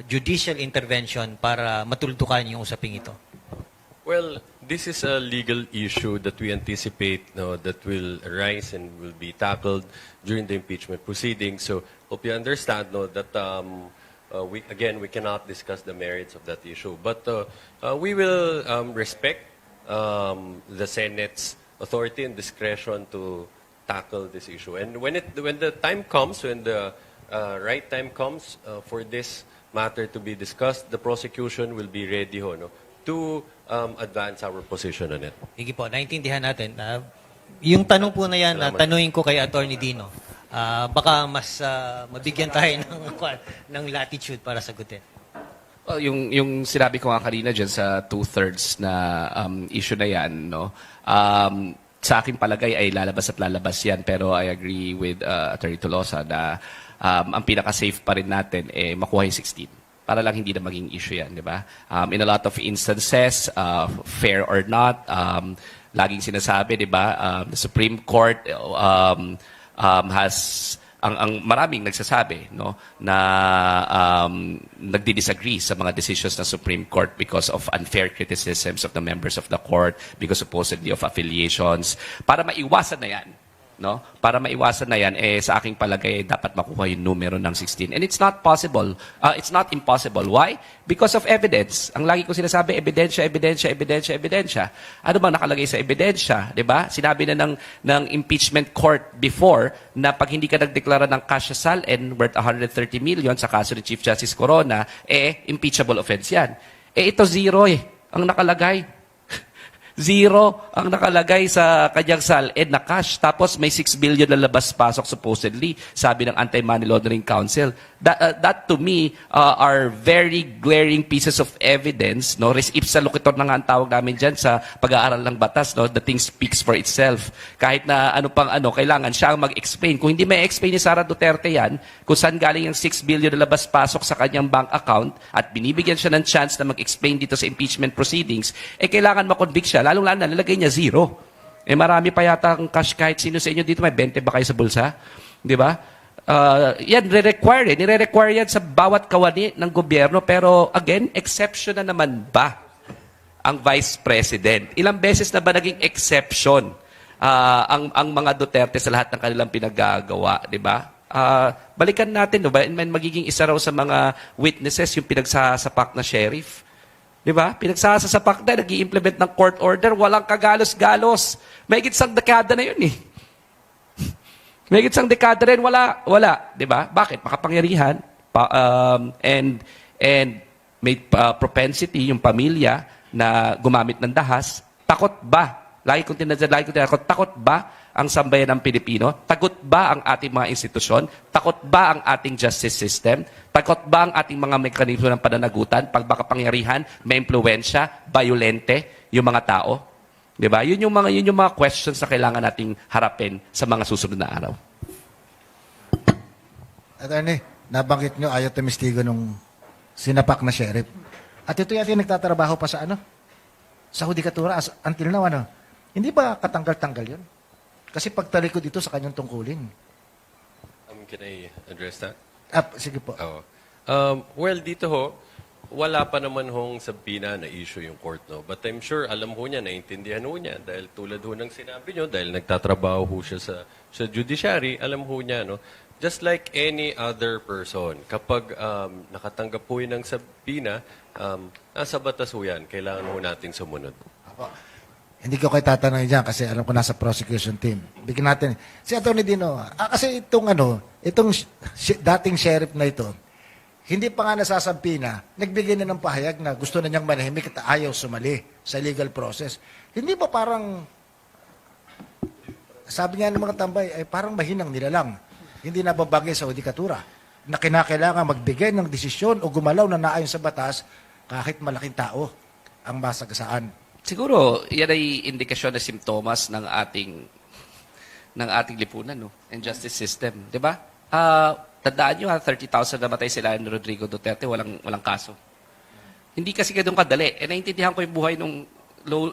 judicial intervention para matuldukan yung usaping ito? Well, this is a legal issue that we anticipate, no, that will arise and will be tackled during the impeachment proceedings. So, hope you understand, no, that we cannot discuss the merits of that issue. But we will respect the Senate's authority and discretion to tackle this issue. And when the time comes, when the right time comes for this matter to be discussed, the prosecution will be ready ho, no, to advance our position on it. Sige po, naintindihan natin. Yung tanong po na yan, tanungin ko kay Attorney Dino. Baka mas mabigyan tayo ng latitude para sagutin. Well, yung sinabi ko nga kanina dyan sa 2/3 na issue na yan, no, sa aking palagay ay lalabas at lalabas yan. Pero I agree with Attorney Tolosa na ang pinaka-safe pa rin natin makuha yung 16. Para lang hindi na maging issue yan, di ba? In a lot of instances, fair or not, laging sinasabi, di ba, the Supreme Court has ang maraming nagsasabi, no, na nagdi-disagree sa mga decisions ng Supreme Court because of unfair criticisms of the members of the court, because supposedly of affiliations. Para maiwasan na yan, no? Para maiwasan na yan, sa aking palagay, dapat makuha yung numero ng 16. And it's not possible. It's not impossible. Why? Because of evidence. Ang lagi ko sinasabi, ebidensya, ebidensya, ebidensya, ebidensya. Ano bang nakalagay sa ebidensya? Diba? Sinabi na ng impeachment court before na pag hindi ka nagdeklara ng cash salin worth 130 million sa kaso ni Chief Justice Corona, impeachable offense yan. Ito zero ang nakalagay. Zero ang nakalagay sa kanyang salin na cash. Tapos may 6 billion na labas-pasok supposedly, sabi ng Anti-Money Laundering Council. That to me are very glaring pieces of evidence. No? Res ipsa loquitur na nga ang tawag namin dyan sa pag-aaral ng batas. No? The thing speaks for itself. Kahit na kailangan siya ang mag-explain. Kung hindi may explain ni Sara Duterte yan, kung saan galing yung 6 billion na labas-pasok sa kanyang bank account at binibigyan siya ng chance na mag-explain dito sa impeachment proceedings, kailangan makonvict siya. Lalong-lalo na nalagay niya zero. Eh marami pa yata ang cash kahit sino sa inyo dito. May 20 ba kayo sa bulsa? Di ba? Yan, nire-require yan sa bawat kawani ng gobyerno. Pero again, exception na naman ba ang Vice President? Ilang beses na ba naging exception ang mga Duterte sa lahat ng kanilang pinaggagawa, di ba? Balikan natin, no ba? Magiging isa raw sa mga witnesses yung pinagsasapak na sheriff. Di ba? Pinagsasapak na, nag-i-implement ng court order, walang kagalos-galos. May isang dekada na yun eh. May isang dekada rin, wala. Di ba? Bakit? Makapangyarihan and may propensity yung pamilya na gumamit ng dahas. Takot ba? Lagi kong tinanong, takot ba ang sambayan ng Pilipino? Takot ba ang ating mga institusyon? Takot ba ang ating justice system? Takot ba ang ating mga mekanismo ng pananagutan? Pag makapangyarihan, may impluwensya, violente yung mga tao? Di ba? Yun yung mga questions na kailangan nating harapin sa mga susunod na araw. Attorney, nabanggit nyo ayaw tumistigo nung sinapak na sheriff. At ito yung nagtatrabaho pa sa sa hudikatura until now, Hindi ba katanggal-tanggal yun? Kasi pagtalikod dito sa kanyang tungkulin. Can I address that? Sige po. Oo. Well, dito ho, wala pa naman hong sabina na issue yung court, no? But I'm sure, alam ho niya, naiintindihan ho niya. Dahil tulad ho ng sinabi niyo, dahil nagtatrabaho ho siya sa judiciary, alam ho niya, no? Just like any other person, kapag nakatanggap po yun ng sabina, nasa batas ho yan. Kailangan ho natin sumunod. Ako. Hindi ko kayo tatanungin dyan kasi alam ko nasa prosecution team. Bigyan natin. Si Atty. Dino, kasi itong dating sheriff na ito, hindi pa nga nasasampi na, nagbigay na ng pahayag na gusto na niyang manahimik at ayaw sumali sa legal process. Hindi ba parang, sabi nga ng mga tambay, ay parang mahinang nila lang. Hindi nababagay sa hudikatura na kinakailangan magbigay ng desisyon o gumalaw na naayon sa batas kahit malaking tao ang masagasaan. Siguro, yan ay indikasyon na simptomas ng ating lipunan, no? And justice system. Di ba? Tandaan nyo, 30,000 namatay sila ni Rodrigo Duterte, walang kaso. Hindi kasi ganun kadali. Naintindihan ko yung buhay ng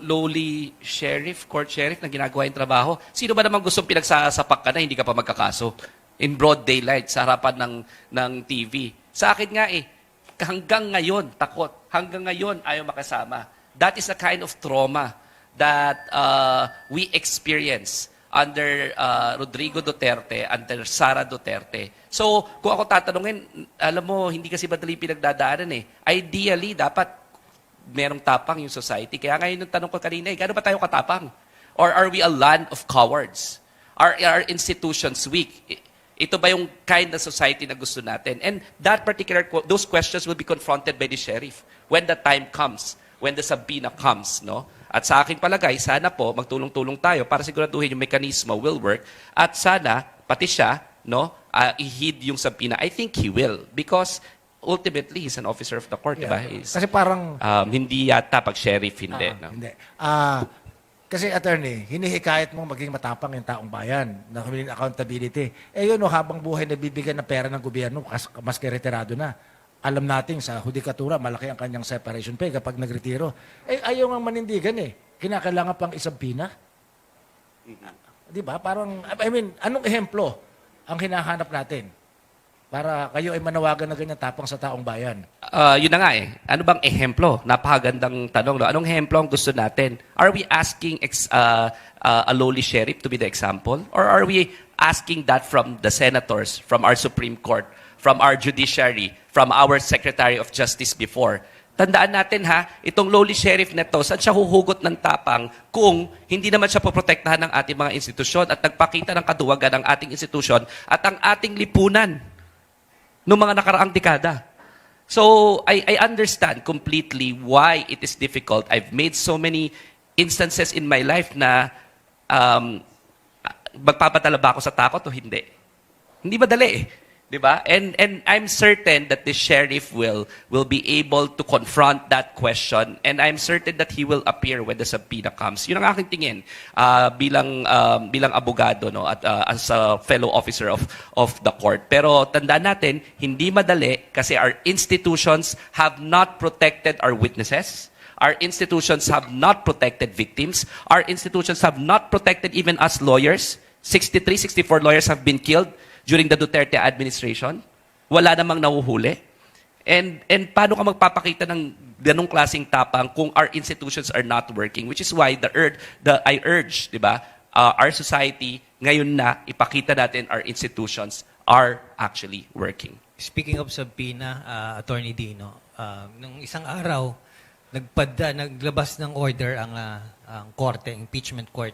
lowly sheriff, court sheriff na ginagawa yung trabaho. Sino ba naman gustong pinagsasapak ka na hindi ka pa magkakaso? In broad daylight, sa harapan ng TV. Sa akin nga hanggang ngayon, takot. Hanggang ngayon, ayaw makasama. That is a kind of trauma that we experience under Rodrigo Duterte, under Sara Duterte. So, kung ako tatanungin, alam mo, hindi kasi madali pinagdadaanan Ideally, dapat merong tapang yung society. Kaya ngayon yung tanong ko kanina, gaano ba tayo katapang? Or are we a land of cowards? Are our institutions weak? Ito ba yung kind of society na gusto natin? And those questions will be confronted by the sheriff when the time comes. When the sabina comes, no? At sa aking palagay, sana po magtulong-tulong tayo para siguraduhin yung mekanismo will work at sana pati siya, no, i-heed yung sabina. I think he will because ultimately he's an officer of the court, diba? Kasi parang hindi yata pag sheriff hindi, no? Hindi. Kasi attorney, hinihikayat mong maging matapang yung taong bayan na humiling accountability. Yun, habang buhay nabibigyan ng pera ng gobyerno, maski retirado na. Alam natin sa hudikatura, malaki ang kanyang separation pay kapag nagretiro. Ayaw nga manindigan Kinakailangan pang isang pina. Di ba? Parang, anong ehemplo ang hinahanap natin para kayo ay manawagan na ganyan tapang sa taong bayan? Yun na nga Ano bang ehemplo? Napakagandang tanong. No? Anong ehemplo ang gusto natin? Are we asking a lowly sheriff to be the example? Or are we asking that from the senators, from our Supreme Court, from our judiciary, from our Secretary of Justice before? Tandaan natin itong lowly sheriff na to, saan siya huhugot ng tapang kung hindi naman siya poprotektahan ng ating mga institusyon at nagpakita ng kaduwagan ng ating institusyon at ang ating lipunan noong mga nakaraang dekada. So, I understand completely why it is difficult. I've made so many instances in my life na magpapatala ba ako sa takot o hindi? Hindi madali Diba? And I'm certain that the sheriff will be able to confront that question, and I'm certain that he will appear when the subpoena comes. Yun ang aking tingin bilang abogado, no, at as a fellow officer of the court. Pero tandaan natin, hindi madali kasi our institutions have not protected our witnesses. Our institutions have not protected victims. Our institutions have not protected even us lawyers. 63, 64 lawyers have been killed during the Duterte administration. Wala namang nahuhuli. And paano ka magpapakita ng ganong klaseng tapang kung our institutions are not working? Which is why I urge, di ba, our society ngayon na ipakita natin our institutions are actually working. Speaking of subpoena, Attorney Dino, nung isang araw, naglabas ng order ang korte, impeachment court,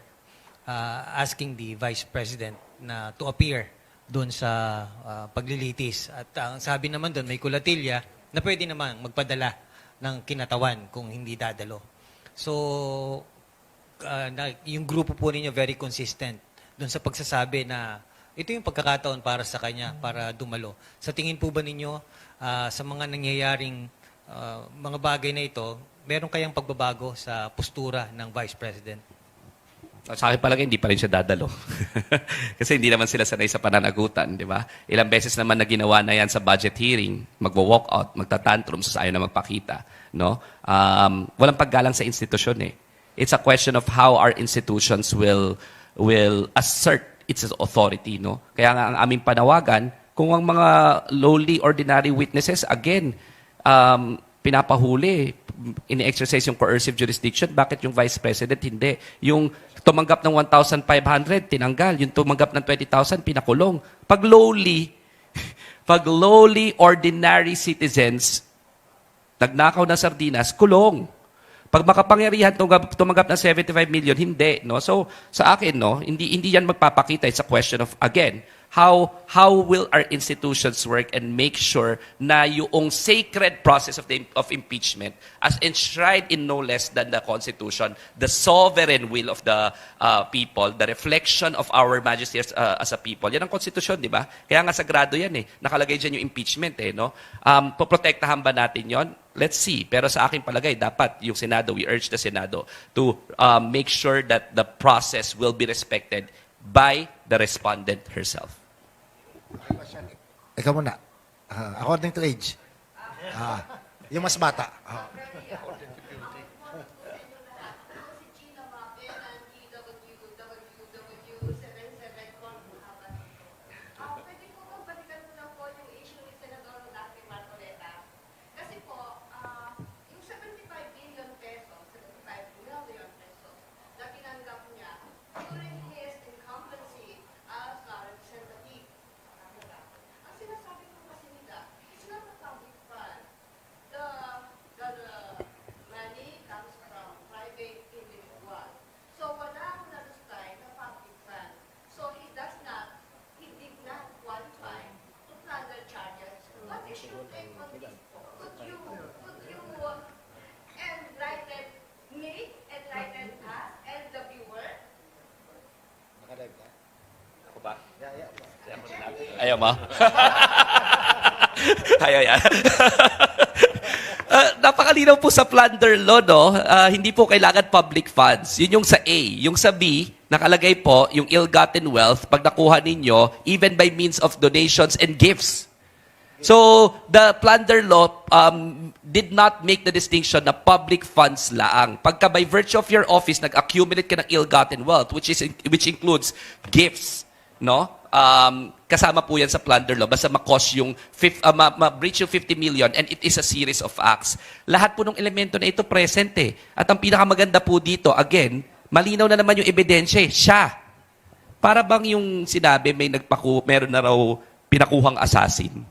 asking the Vice President na to appear doon sa paglilitis. At ang sabi naman doon, may kulatilya na pwede naman magpadala ng kinatawan kung hindi dadalo. So, yung grupo po ninyo very consistent doon sa pagsasabi na ito yung pagkakataon para sa kanya, para dumalo. Sa tingin po ba ninyo, sa mga nangyayaring mga bagay na ito, meron kayang pagbabago sa postura ng Vice President? Sa akin palagi, hindi pa rin siya dadalo. Kasi hindi naman sila sanay sa pananagutan, di ba? Ilang beses naman na ginawa na yan sa budget hearing, magwo-walk out, magtatantrum, so ayaw na magpakita. No? Walang paggalang sa institusyon eh. It's a question of how our institutions will assert its authority. No? Kaya nga ang aming panawagan, kung ang mga lowly ordinary witnesses, again, pinapahuli, ini-exercise yung coercive jurisdiction, bakit yung Vice President hindi? Yung tumanggap ng 1,500, tinanggal. Yung tumanggap ng 20,000, pinakulong. Pag lowly ordinary citizens, nagnakaw ng sardinas, kulong. Pag makapangyarihan, tumanggap ng 75 million, hindi. No? So, sa akin, no, hindi yan magpapakita. It's a question of, again, how will our institutions work and make sure na yung sacred process of impeachment, as enshrined in no less than the Constitution, the sovereign will of the people, the reflection of our majesty as a people. Yan ang Constitution, di ba? Kaya nga sagrado yan eh. Nakalagay dyan yung impeachment eh. No? Poprotektahan ba natin yon? Let's see. Pero sa aking palagay, dapat yung Senado, we urge the Senado to make sure that the process will be respected by the respondent herself. Ikaw muna. According to age. Yung mas bata. Pwede po bang balikan ko lang po yung issue ni Senador Rodante Marcoleta? Kasi po, yung 75 billion pesos, 75 million pesos na tinanggap niya during his incumbency as representative. Ang sinasabi ko kasi nila, it's not a public fund. The money comes from private individual. So wala akong nalustay na public fund. So he did not qualify to plunder charges. What is your take on this? Could you enlighten me, enlighten us, and the viewer? Ako ba? Ayaw mo? Ayaw yan. Napakalinaw po sa plunder law, no? Hindi po kailangan public funds. Yun yung sa A. Yung sa B, nakalagay po yung ill-gotten wealth pag nakuha ninyo even by means of donations and gifts. So, the plunder law did not make the distinction na public funds laang. Pagka by virtue of your office, nag-accumulate ka ng ill-gotten wealth, which includes gifts, no? Kasama po yan sa plunder law. Basta ma-cause yung, ma-breach yung 50 million and it is a series of acts. Lahat po ng elemento na ito present eh. At ang pinakamaganda po dito, again, malinaw na naman yung ebidensya eh. Siya. Para bang yung sinabi meron na raw pinakuhang assassin.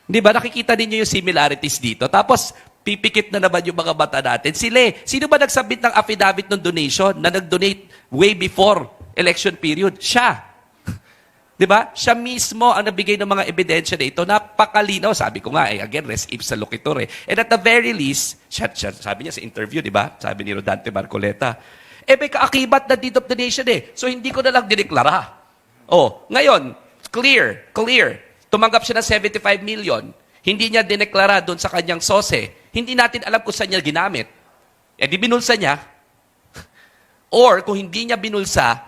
Di ba? Nakikita ninyo yung similarities dito. Tapos, pipikit na naman yung mga mata natin. Sino ba nagsubmit ng affidavit ng donation na nag-donate way before election period? Siya. Di ba? Siya mismo ang nabigay ng mga ebidensya na ito. Napakalinaw. Sabi ko nga, again, res ipsa loquitur eh. And at the very least, sabi niya sa interview, di ba? Sabi ni Rodante Marcoleta, may kaakibat na deed of donation eh. So, hindi ko na lang dineklara. Ngayon, clear. Tumanggap siya ng 75 million. Hindi niya dineklara doon sa kanyang sose. Hindi natin alam kung saan niya ginamit. Di binulsa niya. Or, kung hindi niya binulsa,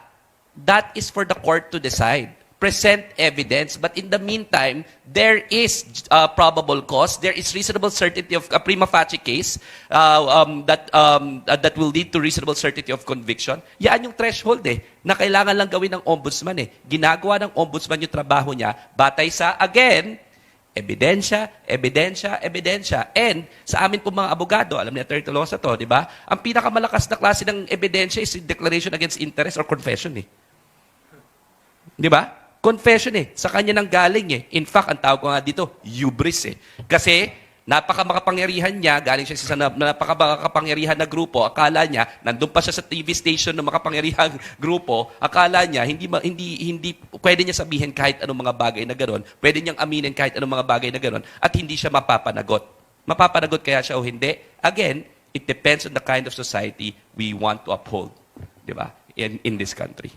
that is for the court to decide. present evidence. But in the meantime, there is probable cause, there is reasonable certainty of a prima facie case that will lead to reasonable certainty of conviction. Yan yung threshold na kailangan lang gawin ng ombudsman Ginagawa ng ombudsman yung trabaho niya batay sa, again, ebidensya, ebidensya, ebidensya. And sa amin po mga abogado, alam ni Atty. Tolosa to, di ba? Ang pinakamalakas na klase ng ebidensya is declaration against interest or confession Di ba? Confession Sa kanya nang galing In fact, ang tawag ko nga dito, hubris Kasi, napakamakapangyarihan niya, galing siya sa napakamakapangyarihan na grupo, akala niya, nandun pa siya sa TV station ng makapangyarihang grupo, akala niya, hindi pwede niya sabihin kahit anong mga bagay na gano'n, pwede niyang aminin kahit anong mga bagay na gano'n, at hindi siya mapapanagot. Mapapanagot kaya siya o hindi? Again, it depends on the kind of society we want to uphold, di ba, in this country.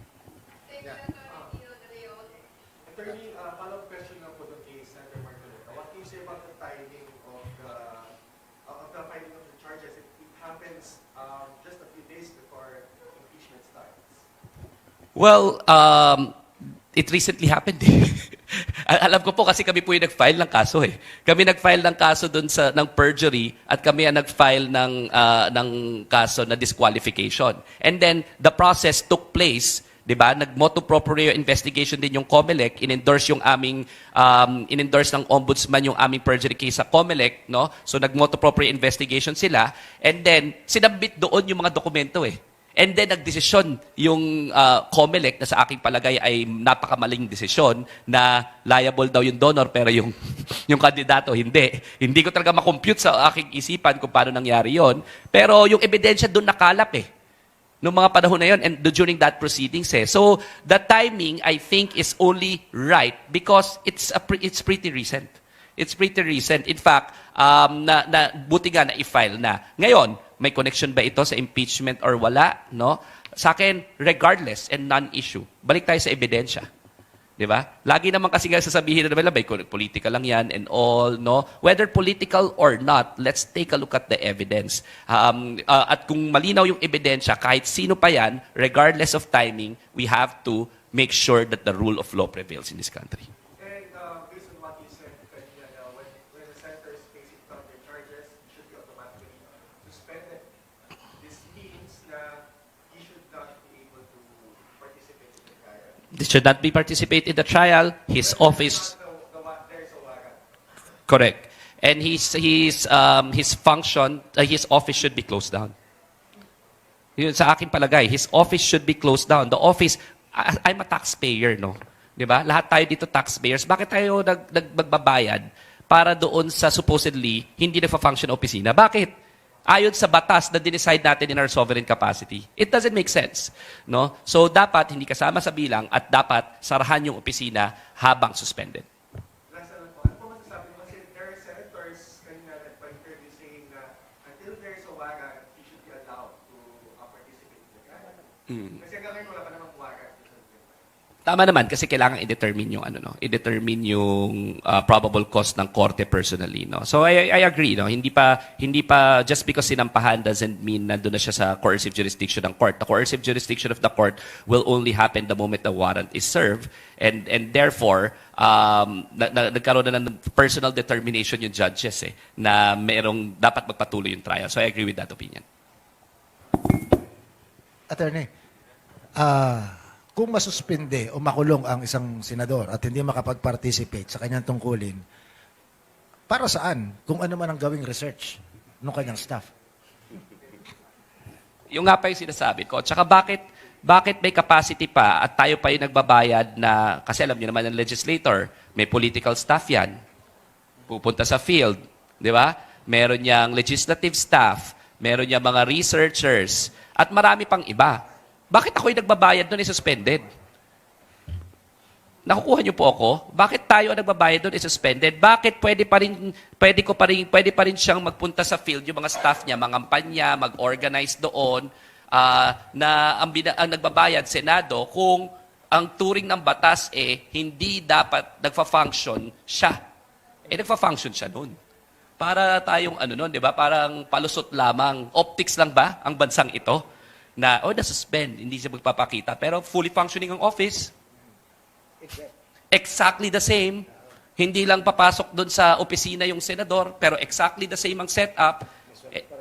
Attorney, follow-up question lang po doon kay Senator Marcoleta. What can you say about the timing of the filing of the charges? It happens just a few days before impeachment starts. Well, it recently happened Alam ko po kasi kami po yung nag-file ng kaso Kami nag-file ng kaso doon ng perjury at kami ang nag-file ng kaso na disqualification. And then the process took place, 'di ba? Nag-motu proprio investigation din yung COMELEC, in-endorse yung aming in-endorse ng ombudsman yung aming perjury case sa COMELEC, no? So nag-motu proprio investigation sila and then sinabit doon yung mga dokumento And then nagdesisyon yung COMELEC na sa aking palagay ay napakamaling desisyon na liable daw yung donor pero yung kandidato hindi. Hindi ko talaga makompute sa aking isipan kung paano nangyari yon. Pero yung ebidensya doon nakalap noong mga panahon na yon and during that proceedings So the timing I think is only right because it's pretty recent. It's pretty recent. In fact, buti nga na i-file na. Ngayon, may connection ba ito sa impeachment or wala? No? Sa akin, regardless and non-issue. Balik tayo sa ebidensya. Di ba? Lagi naman kasi nga sasabihin na naman, political lang yan and all, no? Whether political or not, let's take a look at the evidence. At kung malinaw yung ebidensya, kahit sino pa yan, regardless of timing, we have to make sure that the rule of law prevails in this country. And based on what you said kanina, when the senator is facing counter charges, he should be automatically suspended. This means that he should not be able to participate in the trial. This should not be participate in the trial. His office... There's a warrant. Correct. And his function, his office should be closed down. Yun sa aking palagay, his office should be closed down. The office, I'm a taxpayer, no? 'Di ba? Lahat tayo dito taxpayers. Bakit tayo magbabayad para doon sa supposedly hindi nagfa-function na opisina? Bakit? Ayon sa batas na dinecide natin in our sovereign capacity. It doesn't make sense, no? So dapat hindi kasama sa bilang at dapat sarahan yung opisina habang suspended. Last ano po masasabi mo? Kasi there are senators kanina nagpa-interview saying na until there's a warrant, he should be allowed to participate in the trial. Kasi hanggang ngayon wala pa namang warrant. Tama naman kasi kailangan i-determine yung i-determine yung probable cause ng korte personally, no. So I agree, no. Hindi pa just because sinampahan doesn't mean nandoon na siya sa coercive jurisdiction ng court. The coercive jurisdiction of the court will only happen the moment the warrant is served and therefore nagkaroon na ng personal determination yung judges na merong dapat magpatuloy yung trial. So I agree with that opinion. Attorney, kung masuspende o makulong ang isang senador at hindi makapag-participate sa kanyang tungkulin, para saan? Kung ano man ang gawing research ng kanyang staff? Yung nga pa yung sinasabi ko. Tsaka bakit may capacity pa at tayo pa yung nagbabayad na, kasi alam niyo naman ng legislator, may political staff yan. Pupunta sa field. Di ba? Meron niyang legislative staff, meron niyang mga researchers, at marami pang iba. Bakit ako yung nagbabayad doon suspended? Nakukuha niyo po ako? Bakit tayo ang nagbabayad doon suspended? Bakit pwede pa rin siyang magpunta sa field, yung mga staff niya, mangampanya, mag-organize doon, na ang nagbabayad, Senado, kung ang turing ng batas hindi dapat nagfa-function siya. Nagfa-function siya noon. Para tayong noon, di ba? Parang palusot lamang. Optics lang ba ang bansang ito? Na, na-suspend, hindi siya magpapakita. Pero fully functioning ang office. exactly the same. Hindi lang papasok doon sa opisina yung senador, pero exactly the same ang setup.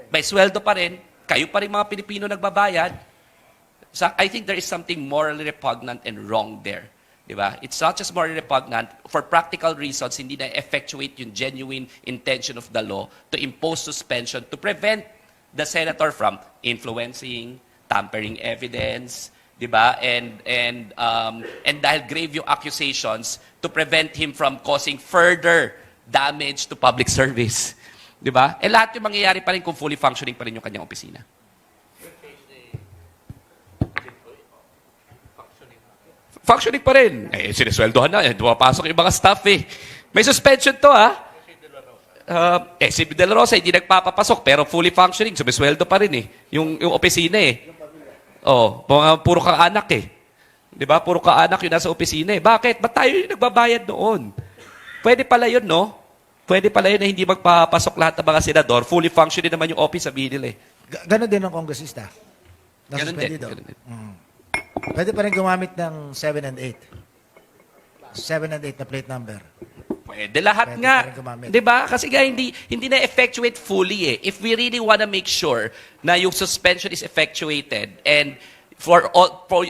May sweldo pa rin. Kayo pa rin mga Pilipino nagbabayad. So I think there is something morally repugnant and wrong there. Diba? It's not just morally repugnant. For practical reasons, hindi na effectuate yung genuine intention of the law to impose suspension to prevent the senator from influencing, tampering evidence, diba? And dahil grave yung accusations, to prevent him from causing further damage to public service. Diba? Eh lahat yung mangyayari pa rin kung fully functioning pa rin yung kanyang opisina. Functioning pa rin. Eh, sinesweldohan na. Dumapasok yung mga staff eh. May suspension to si De La Rosa hindi nagpapapasok pero fully functioning. Sumisweldo pa rin eh. Yung opisina eh. Puro kaanak eh. Diba? Puro kaanak yung nasa opisina eh. Bakit? Ba't tayo yung nagbabayad noon? Pwede pala yun, no? Pwede pala yun na hindi magpapasok lahat ng mga senador. Fully functioning naman yung office, sabihin nila eh. Ganon din ang kongresista. Ganun din. Nasuspended, Ganun din. Pwede pa rin gumamit ng 7 and 8. 7 and 8 na plate number. Pwede lahat Pwede nga. pa rin gumamit. 'Di ba? Kasi nga hindi na effectuate fully eh. If we really want to make sure na yung suspension is effectuated and for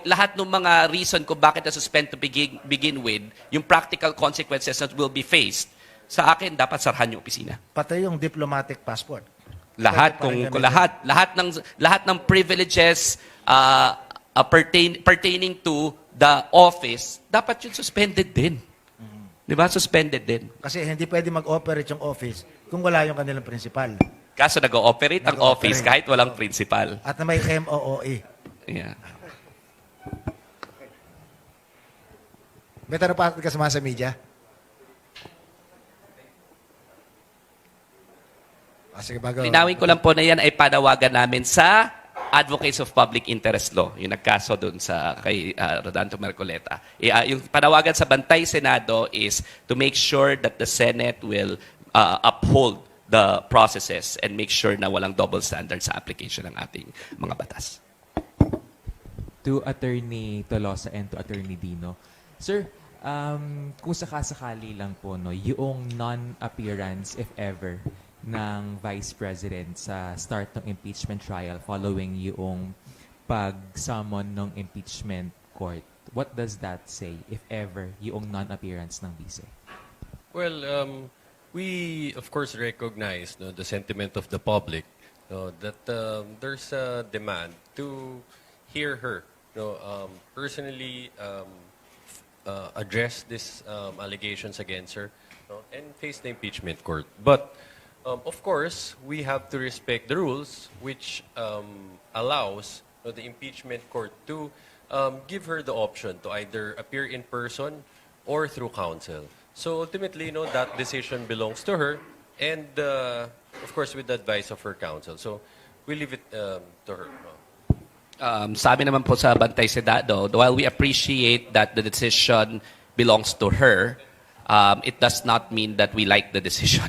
lahat ng mga reason kung bakit na suspend to begin with, yung practical consequences that will be faced, sa akin dapat sarhan yung opisina. Pati yung diplomatic passport. Lahat Pwede pa rin kung gamitin. lahat ng privileges pertaining to the office, dapat yun suspended din. 'Di ba? Suspended din. Kasi hindi pwede mag-operate yung office kung wala yung kanilang principal. Kaso nag-ooperate ang office kahit walang principal. At na may MOOE. Yeah. May tanong pa ka sa media? Sige, bago. Linawin ko lang po na yan ay panawagan namin sa Advocates of Public Interest Law, yung nagkaso doon sa kay Rodanto Marcoleta. Yung panawagan sa Bantay Senado is to make sure that the Senate will uphold the processes and make sure na walang double standard sa application ng ating mga batas. To Attorney Tolosa and to Attorney Dino. Sir, kung sakasakali lang po, no, yung non-appearance, if ever, ng Vice President sa start ng impeachment trial following yung pag-summon ng impeachment court, what does that say, if ever, yung non-appearance ng Vice? Well, we of course recognize the sentiment of the public that there's a demand to hear her personally address these allegations against her and face the impeachment court. But of course, we have to respect the rules which allows the impeachment court to give her the option to either appear in person or through counsel. So ultimately, that decision belongs to her and, of course, with the advice of her counsel. So we leave it to her. Sa amin naman po sa Bantay Senado, while we appreciate that the decision belongs to her, it does not mean that we like the decision.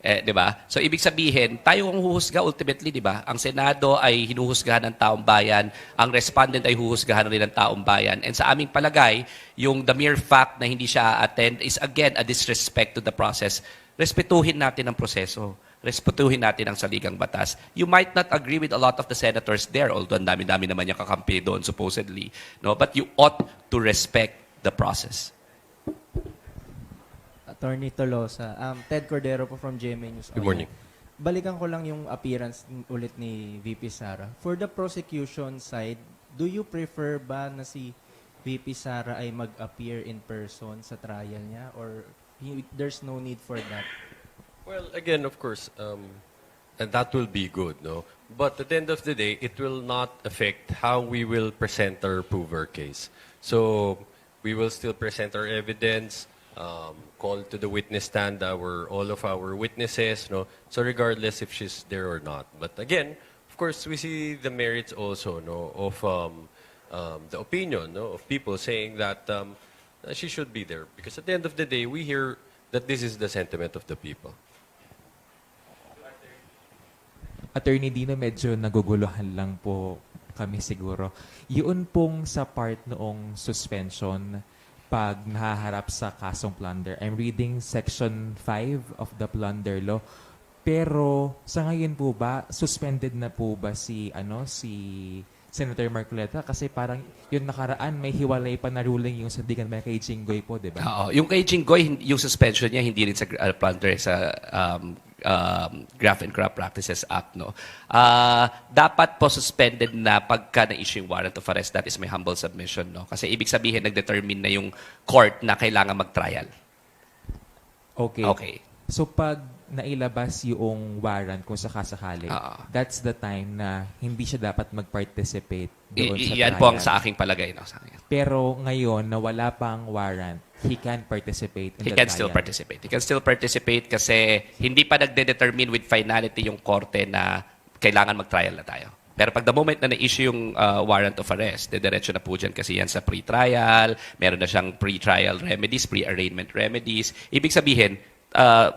Di ba? So, ibig sabihin, tayo ang huhusga ultimately, di ba? Ang Senado ay hinuhusgahan ng taong bayan, ang respondent ay huhusgahan rin ng taong bayan. And sa aming palagay, yung the mere fact na hindi siya attend is again a disrespect to the process. Respetuhin natin ang proseso. Respetuhin natin ang saligang batas. You might not agree with a lot of the senators there, although ang dami-dami naman yung kakampi doon supposedly. No? But you ought to respect the process. Attorney Tolosa. Ted Cordero po from GMA News. Good morning. Balikan ko lang yung appearance ulit ni VP Sara. For the prosecution side, do you prefer ba na si VP Sara ay mag-appear in person sa trial niya or there's no need for that? Well, again, of course, and that will be good, no? But at the end of the day, it will not affect how we will present or prove our case. So we will still present our evidence, call to the witness stand all of our witnesses, no? So regardless if she's there or not. But again, of course, we see the merits also, no, of the opinion, no, of people saying that she should be there. Because at the end of the day, we hear that this is the sentiment of the people. Attorney Dino, medyo naguguluhan lang po kami siguro. Yun pong sa part noong suspension, pag nahaharap sa kasong plunder. I'm reading Section 5 of the Plunder Law. Pero sa ngayon po ba, suspended na po ba si Senator Marcoleta? Kasi parang yung nakaraan, may hiwalay pa na ruling yung sa Digan kay Jinggoy po, di ba? Oo. Yung kay Jinggoy, yung suspension niya, hindi rin sa plunder, sa Graft and Corrupt Practices Act. No? Dapat po suspended na pagka na-issue yung warrant of arrest. That is my humble submission. No? Kasi ibig sabihin, nag-determine na yung court na kailangan mag-trial. Okay. Okay. So pag nailabas yung warrant kung sakasakali, that's the time na hindi siya dapat mag-participate doon sa Yan trial. po ang sa aking palagay. No? Sa akin. Pero ngayon, na wala pang warrant, he can participate in He the can trial. still participate. He can still participate kasi hindi pa nagde-determine with finality yung korte na kailangan mag-trial na tayo. Pero pag the moment na na-issue yung warrant of arrest, diretso na po dyan kasi yan sa pre-trial, meron na siyang pre-trial remedies, pre-arraignment remedies. Ibig sabihin,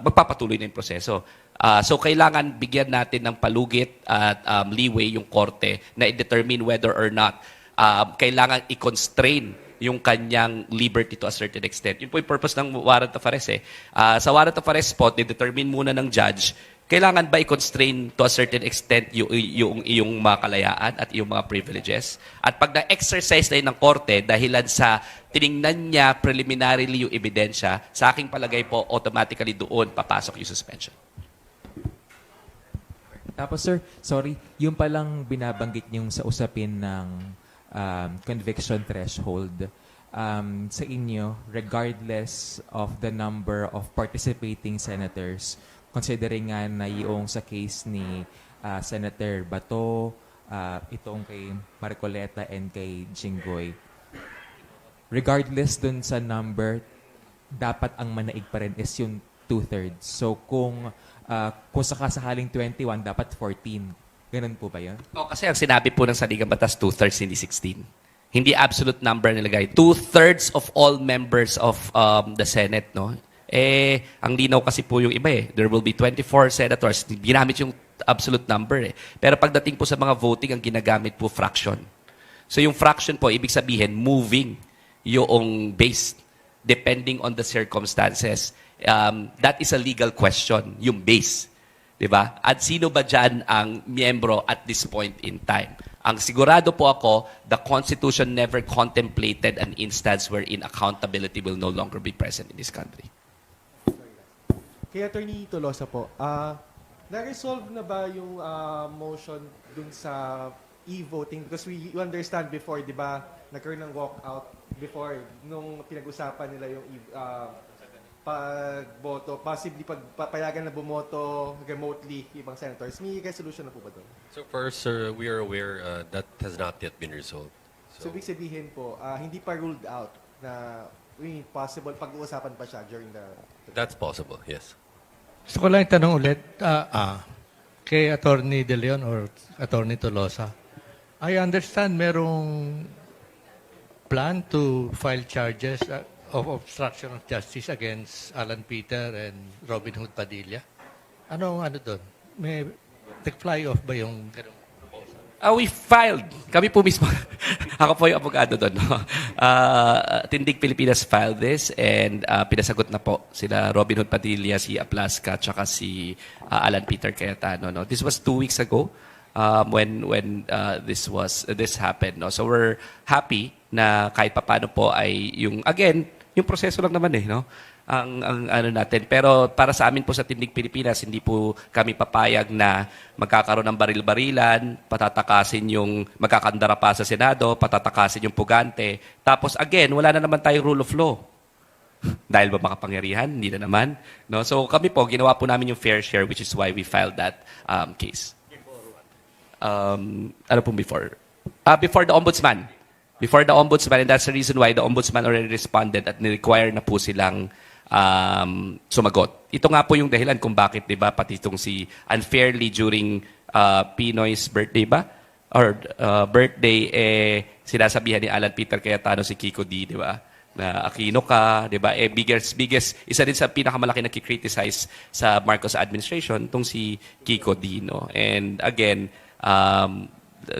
magpapatuloy na yung proseso. So, kailangan bigyan natin ng palugit at leeway yung korte na i-determine whether or not kailangan i-constrain yung kanyang liberty to a certain extent. Yun po yung purpose ng warrant of arrest. Sa warrant of arrest po, i-determine muna ng judge, kailangan ba i-constrain to a certain extent yung iyong mga kalayaan at iyong mga privileges? At pag na-exercise na yun ng korte, dahilan sa tiningnan niya preliminarily yung ebidensya, sa aking palagay po, automatically doon papasok yung suspension. Tapos sir, sorry, yung palang binabanggit niyong sa usapin ng conviction threshold, sa inyo, regardless of the number of participating senators, considering nga na yung sa case ni Senator Bato, itong kay Marcoleta and kay Jinggoy, regardless dun sa number, dapat ang manaig pa rin is yung 2/3. So kung sakasakaling 21, dapat 14. Ganun po ba yun? Kasi ang sinabi po ng Saligang Batas, 2/3, hindi 16. Hindi absolute number nilagay. 2/3 of all members of the Senate, no? Ang linaw kasi po yung iba There will be 24 senators. Ginamit yung absolute number Pero pagdating po sa mga voting, ang ginagamit po fraction. So yung fraction po, ibig sabihin, moving yung base depending on the circumstances. That is a legal question, yung base. Diba? At sino ba dyan ang miyembro at this point in time? Ang sigurado po ako, the Constitution never contemplated an instance wherein accountability will no longer be present in this country. Kay Attorney Tolosa po, na-resolve na ba yung motion dun sa e-voting? Because we understand before, di ba, nagkaroon ng walkout before nung pinag-usapan nila yung pagboto, possibly papayagan na bumoto remotely ibang senators. May resolution na po ba doon? So first, sir, we are aware that has not yet been resolved. So, ibig sabihin po, hindi pa ruled out na possible pag-uusapan pa siya during the... That's possible, yes. Gusto ko lang itanong ulit kay Attorney De Leon or Attorney Tolosa. I understand merong plan to file charges of obstruction of justice against Alan Peter and Robin Hood Padilla. Ano doon? May nag-fly off ba yung ganun? We filed. Kami po mismo. Ako po yung abogado doon. No? Tindig Pilipinas filed this and pinasagot na po sila Robin Hood Padilla, si Aplasca, tsaka si Alan Peter Cayetano. No? This was 2 weeks ago when this happened. No? So we're happy na kahit papano po ay yung proseso lang naman no? ang ano natin. Pero para sa amin po sa Tindig Pilipinas, hindi po kami papayag na magkakaroon ng baril-barilan, magkakandara pa sa Senado, patatakasin yung pugante. Tapos wala na naman tayong rule of law. Dahil ba makapangyarihan? Hindi na naman. No? So kami po, ginawa po namin yung fair share, which is why we filed that case. Ano pong before? Before the Ombudsman. Before the Ombudsman, and that's the reason why the Ombudsman already responded at ni-require na po silang sumagot. Ito nga po yung dahilan kung bakit, di ba, pati itong si unfairly during Pinoy's birthday ba? Or birthday, sinasabihan ni Alan Peter Cayetano si Kiko D, di ba? Na Aquino ka, di ba? Biggest, isa din sa pinakamalaki na ki-criticize sa Marcos administration, itong si Kiko D, no? And again,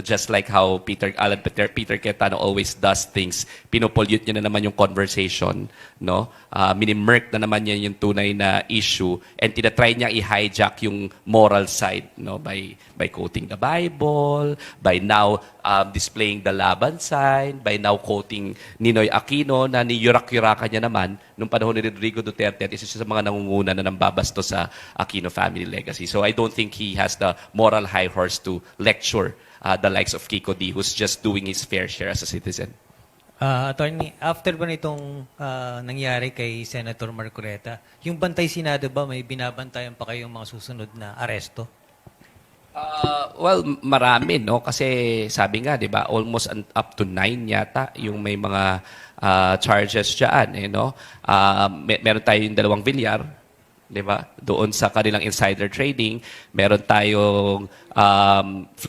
just like how Peter Cayetano always does things, pinopollute niya na naman yung conversation, no? Minimirk na naman niya yung tunay na issue, and tinatry niya i-hijack yung moral side, no? By quoting the Bible, by now displaying the laban sign, by now quoting Ninoy Aquino na niyurak-yurakan niya naman nung panahon ni Rodrigo Duterte at isa siya sa mga nangunguna na nambabasto sa Aquino family legacy. So I don't think he has the moral high horse to lecture the likes of Kiko D, who's just doing his fair share as a citizen. Attorney, after ba nitong nangyari kay Senator Marcoleta, yung Bantay Senado ba may binabantayan pa kayong mga susunod na aresto? Well, marami, no? Kasi sabi nga, di ba, almost up to 9 yata yung may mga charges dyan, no? Meron tayong 2 Villar, di ba? Doon sa kanilang insider trading, meron tayong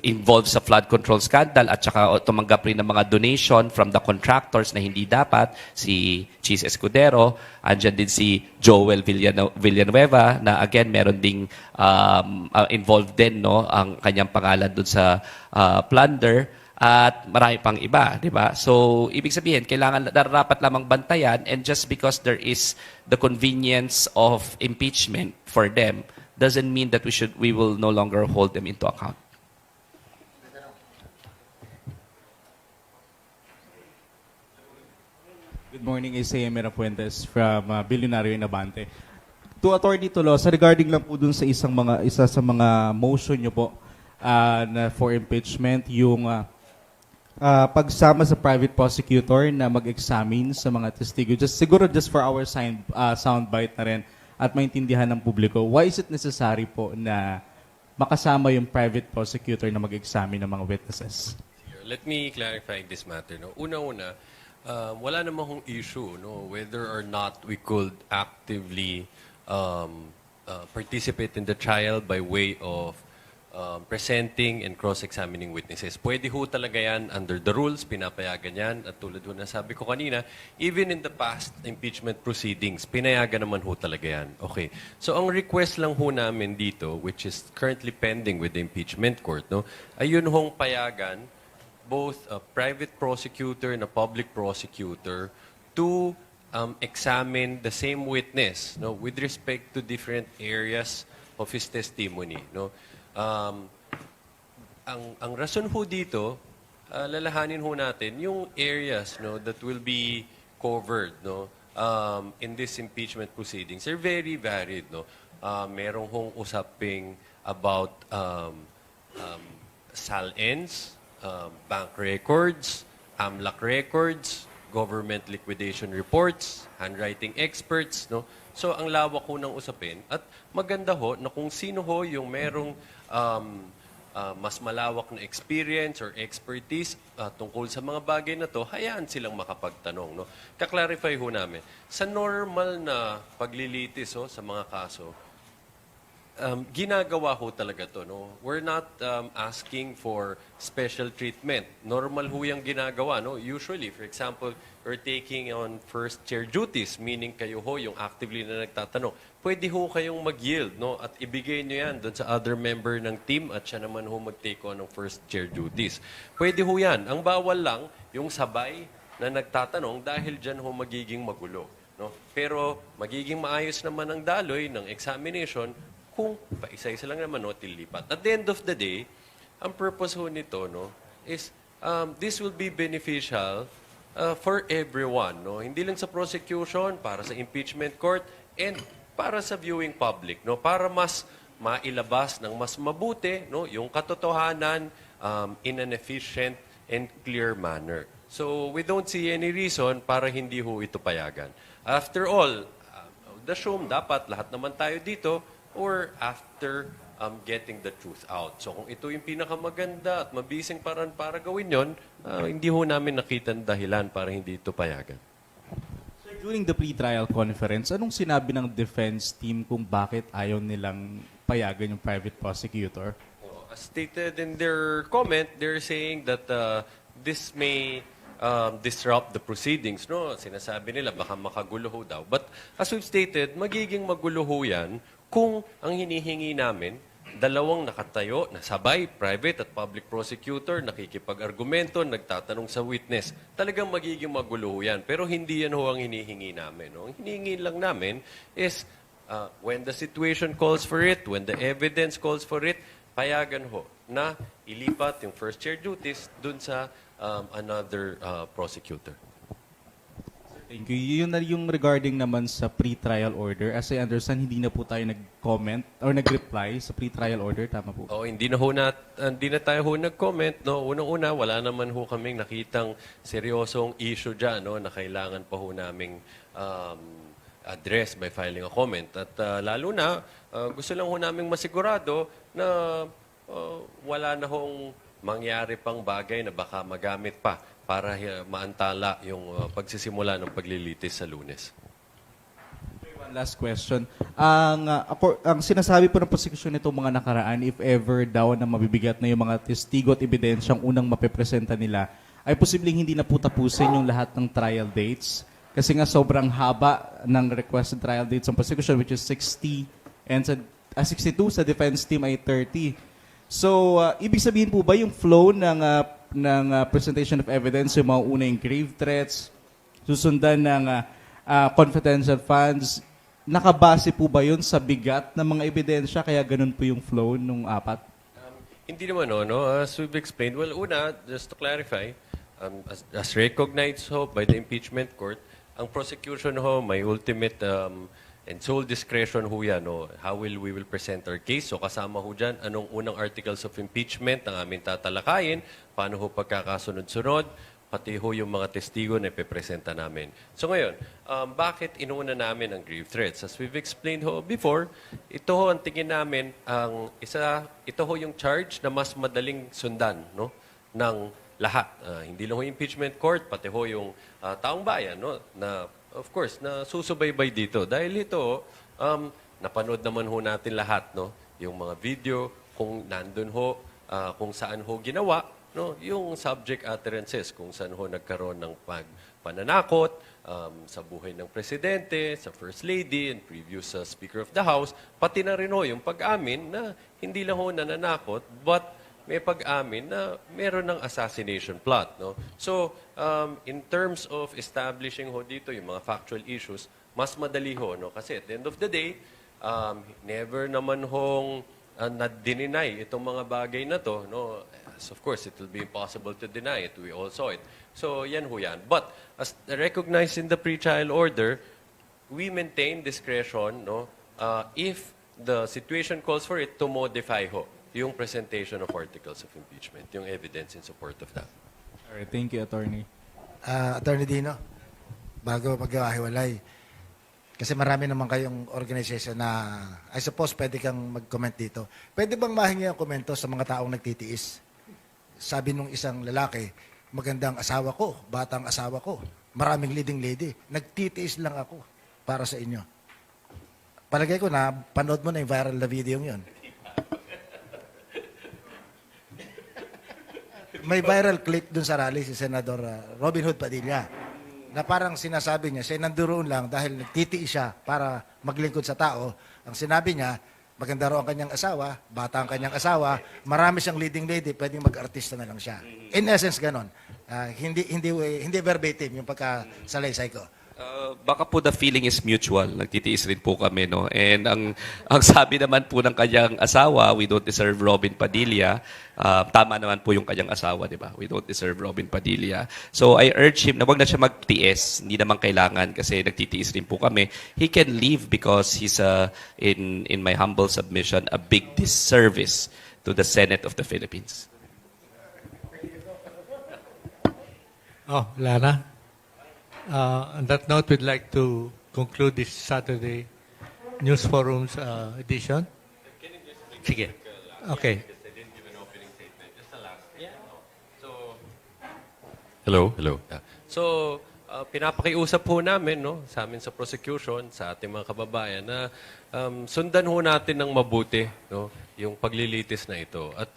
involved sa flood control scandal at saka tumanggap rin ng mga donation from the contractors na hindi dapat, si Cheese Escudero, andyan din si Joel Villanueva na again meron ding involved din, no, ang kanyang pangalan doon sa plunder. At marami pang iba, di ba? So, ibig sabihin, kailangan dapat lamang bantayan, and just because there is the convenience of impeachment for them doesn't mean that we will no longer hold them into account. Good morning, Isaiah Mirapuentes from Billionario in Abante. To Attorney Tolosa, regarding lang po dun sa isa sa mga motion nyo po na for impeachment, yung pagsama sa private prosecutor na mag-examine sa mga testigo. Siguro just for our soundbite na rin at maintindihan ng publiko, why is it necessary po na makasama yung private prosecutor na mag-examine ng mga witnesses? Let me clarify this matter. No? Una-una, wala namang issue, no, whether or not we could actively participate in the trial by way of presenting and cross-examining witnesses. Pwede ho talaga yan under the rules, pinapayagan yan. At tulad ho na sabi ko kanina, even in the past impeachment proceedings, pinayagan naman ho talaga yan. Okay. So ang request lang ho namin dito, which is currently pending with the impeachment court, no, ay yun hong payagan both a private prosecutor and a public prosecutor to examine the same witness, no, with respect to different areas of his testimony, no. Ang rason ho dito, lalahanin ho natin yung areas, no, that will be covered, no, in this impeachment proceedings. They're very varied, no. Merong hong usaping about SALNs, bank records, AMLAC records, government liquidation reports, handwriting experts, no. So ang lawak ho ng usapin at maganda ho na kung sino ho yung merong mas malawak na experience or expertise tungkol sa mga bagay na to, hayaan silang makapagtanong. No? Kaklarify ho namin, sa normal na paglilitis sa mga kaso, ginagawa ho talaga to. No? We're not asking for special treatment. Normal ho yung ginagawa. No? Usually, for example, we're taking on first chair duties, meaning kayo ho yung actively na nagtatanong. Pwede ho kayong mag-yield, no? At ibigay nyo yan doon sa other member ng team at siya naman ho mag-take on ng first chair duties. Pwede ho yan. Ang bawal lang, yung sabay na nagtatanong dahil dyan ho magiging magulo. No? Pero magiging maayos naman ang daloy ng examination kung paisa-isa lang naman, no, tilipat. At the end of the day, ang purpose ho nito, no, is this will be beneficial for everyone. No? Hindi lang sa prosecution, para sa impeachment court, and para sa viewing public, no, para mas mailabas ng mas mabuti, no, yung katotohanan in an efficient and clear manner. So we don't see any reason para hindi ho ito payagan. After all, the assume dapat lahat naman tayo dito or after getting the truth out. So kung ito yung pinakamaganda at mabising paraan para gawin yon, hindi ho namin nakita dahilan para hindi ito payagan. During the pre-trial conference, anong sinabi ng defense team kung bakit ayaw nilang payagan yung private prosecutor? As stated in their comment, they're saying that this may disrupt the proceedings. No? Sinasabi nila baka makagulo ho daw. But as we've stated, magiging magulo ho yan kung ang hinihingi namin dalawang nakatayo na sabay, private at public prosecutor, nakikipag-argumento, nagtatanong sa witness. Talagang magiging magulo yan. Pero hindi yan ho ang hinihingi namin. No? Ang hinihingi lang namin is when the situation calls for it, when the evidence calls for it, payagan ho na ilipat yung first chair duties dun sa another prosecutor. Thank you. Yun na yung regarding naman sa pre-trial order. As I understand, hindi na po tayo nag-comment or nag-reply sa pre-trial order. Tama po. Hindi na tayo ho nag-comment. No? Unang-una, wala naman ho kaming nakitang seryosong issue dyan no? na kailangan pa ho naming address by filing a comment. At lalo na, gusto lang ho naming masigurado na wala na hong mangyari pang bagay na baka magamit pa para maantala yung pagsisimula ng paglilitis sa Lunes. One last question. Ang sinasabi po ng prosecution nitong mga nakaraan, if ever daw na mabibigat na yung mga testigo at ebidensyang unang mapepresenta nila, ay posibleng hindi na po tapusin yung lahat ng trial dates. Kasi nga sobrang haba ng requested trial dates ng prosecution, which is 60 and 62 sa defense team ay 30. So, ibig sabihin po ba yung flow ng presentation of evidence, yung mga unang grave threats, susundan ng confidential funds, nakabase po ba yun sa bigat ng mga ebidensya, kaya ganun po yung flow nung apat? Hindi naman, no? As we've explained, well, una, just to clarify, as recognized ho by the impeachment court, ang prosecution ho may ultimate and sole discretion ho yan, no? How we will present our case. So kasama ho dyan, anong unang articles of impeachment ang amin tatalakayin, paano ho pagkakasunod-sunod, pati ho yung mga testigo na ipipresenta namin. So ngayon, bakit inuuna namin ang grave threats? As we've explained ho before, ito ho ang tingin namin, ito ho yung charge na mas madaling sundan no? ng lahat. Hindi lang ho impeachment court, pati ho yung taong bayan, no? na of course, na susubaybay dito. Dahil ito, napanood naman ho natin lahat, no? Yung mga video, kung nandun ho, kung saan ho ginawa, no? Yung subject utterances, kung saan ho nagkaroon ng pananakot sa buhay ng presidente, sa first lady, and previous speaker of the house, pati na rin ho yung pag-amin na hindi lang ho nananakot, but may pag-amin na meron ng assassination plot. No? So, in terms of establishing ho dito yung mga factual issues, mas madali ho. No? Kasi at the end of the day, never naman hong na-deny itong mga bagay na to. No? As of course, it will be impossible to deny it. We all saw it. So, yan ho yan. But, as recognized in the pre-trial order, we maintain discretion no? If the situation calls for it to modify ho yung presentation of articles of impeachment, yung evidence in support of that. Alright, thank you, Attorney. Attorney Dino, bago magkahiwalay, kasi marami naman kayong organization na, I suppose, pwede kang mag-comment dito. Pwede bang mahingi ang komento sa mga taong nagtitiis? Sabi nung isang lalaki, magandang asawa ko, batang asawa ko, maraming leading lady, nagtitiis lang ako para sa inyo. Palagay ko na, panood mo na yung viral na video yun. May viral clip dun sa rally si Senador Robin Hood Padilla na parang sinasabi niya, siya nanduroon lang dahil nagtitiis siya para maglingkod sa tao. Ang sinabi niya, maganda raw ang kanyang asawa, bata ang kanyang asawa, marami siyang leading lady, pwedeng mag-artista na lang siya. In essence, ganon. Hindi verbatim yung pagkasalaysay ko. Baka po the feeling is mutual. Nagtitiis rin po kami, no? And ang sabi naman po ng kanyang asawa, we don't deserve Robin Padilla. Tama naman po yung kanyang asawa, di ba? We don't deserve Robin Padilla. So I urge him na wag na siya magtiis. Hindi naman kailangan kasi nagtitiis rin po kami. He can leave because he's, in my humble submission, a big disservice to the Senate of the Philippines. Oh, Lana? On that note, we'd like to conclude this Saturday News Forum's edition. Sige. Okay. Hello? Hello. So, pinapakiusap po namin no, sa amin sa prosecution, sa ating mga kababayan na sundan ho natin ng mabuti no, yung paglilitis na ito. At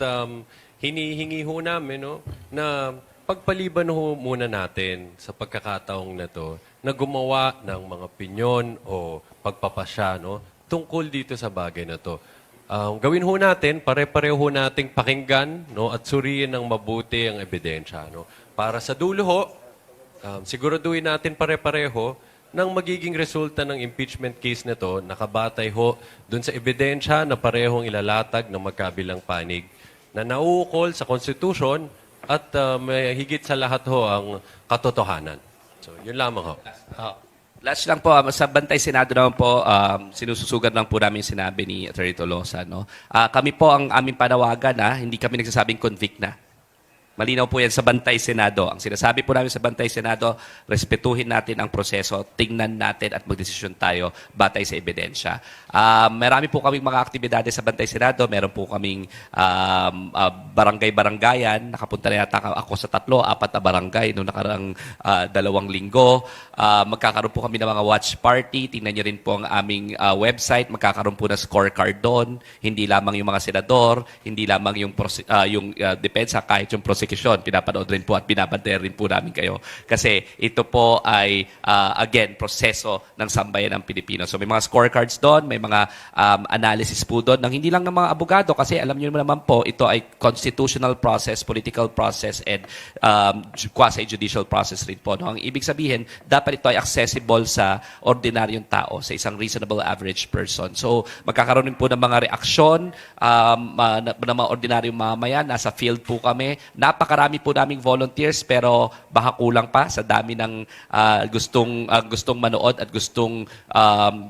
hinihingi ho namin no, na pagpaliban ho muna natin sa pagkakataong na to na gumawa ng mga opinyon o pagpapasya no, tungkol dito sa bagay na to. gawin ho natin, pare-pareho ho nating pakinggan, no, at suriin ng mabuti ang ebidensya, no. Para sa dulo ho, siguraduhin natin pare-pareho ng magiging resulta ng impeachment case nito, nakabatay ho dun sa ebidensya na parehong ilalatag ng magkabilang panig na nauukol sa Constitution at may higit sa lahat ho ang katotohanan. So, yun lamang ho. Last lang po, sa Bantay Senado naman po, sinususugan lang po namin sinabi ni Atty. Tolosa. No? Kami po ang aming panawagan, hindi kami nagsasabing convict na. Malinaw po yan sa Bantay Senado. Ang sinasabi po namin sa Bantay Senado, respetuhin natin ang proseso, tingnan natin at magdesisyon tayo batay sa ebidensya. Marami po kaming mga aktibidades sa Bantay Senado. Meron po kaming barangay-barangayan. Nakapunta na yata ako sa 3-4 na barangay noong nakarang 2 linggo. Magkakaroon po kami ng mga watch party. Tingnan niyo rin po ang aming website. Magkakaroon po ng scorecard doon. Hindi lamang yung mga senador, hindi lamang yung depensa, kahit yung prosecution, pinapanood rin po at binabantayan rin po namin kayo. Kasi ito po ay, again, proseso ng sambayan ng Pilipino. So may mga scorecards doon, may mga analysis po doon, ng hindi lang ng mga abogado, kasi alam niyo naman po, ito ay constitutional process, political process, and quasi-judicial process rin po. No? Ang ibig sabihin, dapat ito ay accessible sa ordinaryong tao, sa isang reasonable average person. So magkakaroon rin po ng mga reaksyon ng mga ordinaryong mamamayan. Nasa field po kami. Napakarami po naming volunteers, pero baka kulang pa sa dami ng gustong manood at gustong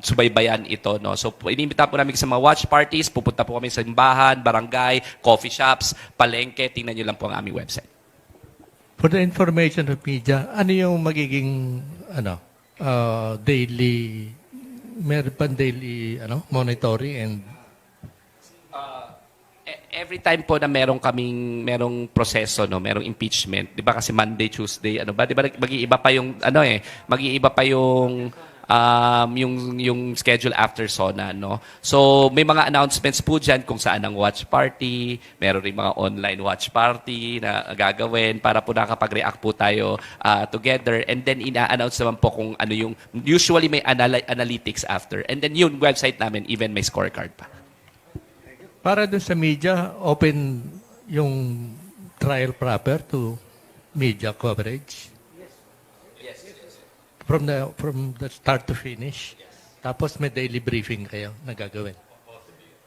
subaybayan ito. No? So inimbita po namin sa mga watch parties, pupunta po kami sa simbahan, barangay, coffee shops, palengke. Tingnan nyo lang po ang aming website. For the information of media, ano yung magiging daily, meron pang daily monitoring and every time po na merong proseso, no, merong impeachment, 'di ba kasi Monday, Tuesday, 'di ba mag-iiba pa yung mag-iiba pa yung schedule after SONA, no. So may mga announcements po diyan kung saan ang watch party, meron rin mga online watch party na gagawin para po nakapag-react po tayo together, and then ina-announce naman po kung ano yung usually may analytics after, and then yung website namin even may scorecard pa. para dun sa media, open yung trial proper to media coverage? From the start to finish. Tapos may daily briefing kayo na gagawin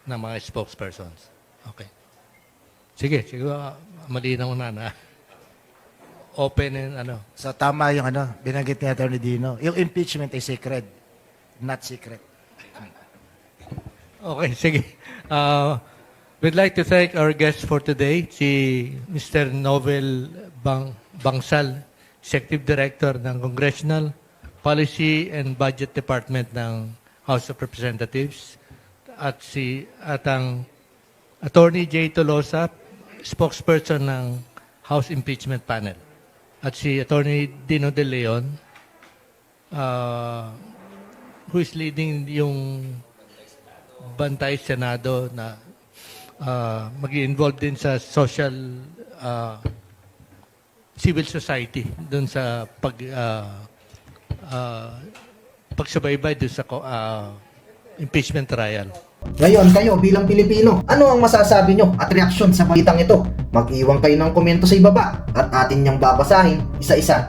ng mga spokespersons. Okay. Sige, malinaw na open and So tama yung binanggit ni Atty. Dino. Yung impeachment ay secret, not secret. Okay, sige. We'd like to thank our guest for today, si Mr. Novel Bangsal, Executive Director ng Congressional Policy and Budget Department ng House of Representatives, at ang Attorney J. Tolosa, spokesperson ng House Impeachment Panel, at si Attorney Dino De Leon, who is leading yung Bantay Senado na mag-involve din sa social civil society dun sa pagsubaybay dun sa impeachment trial. Ngayon, kayo bilang Pilipino, ano ang masasabi nyo at reaksyon sa balitang ito? Mag-iwan kayo ng komento sa ibaba at atin niyang babasahin isa-isa.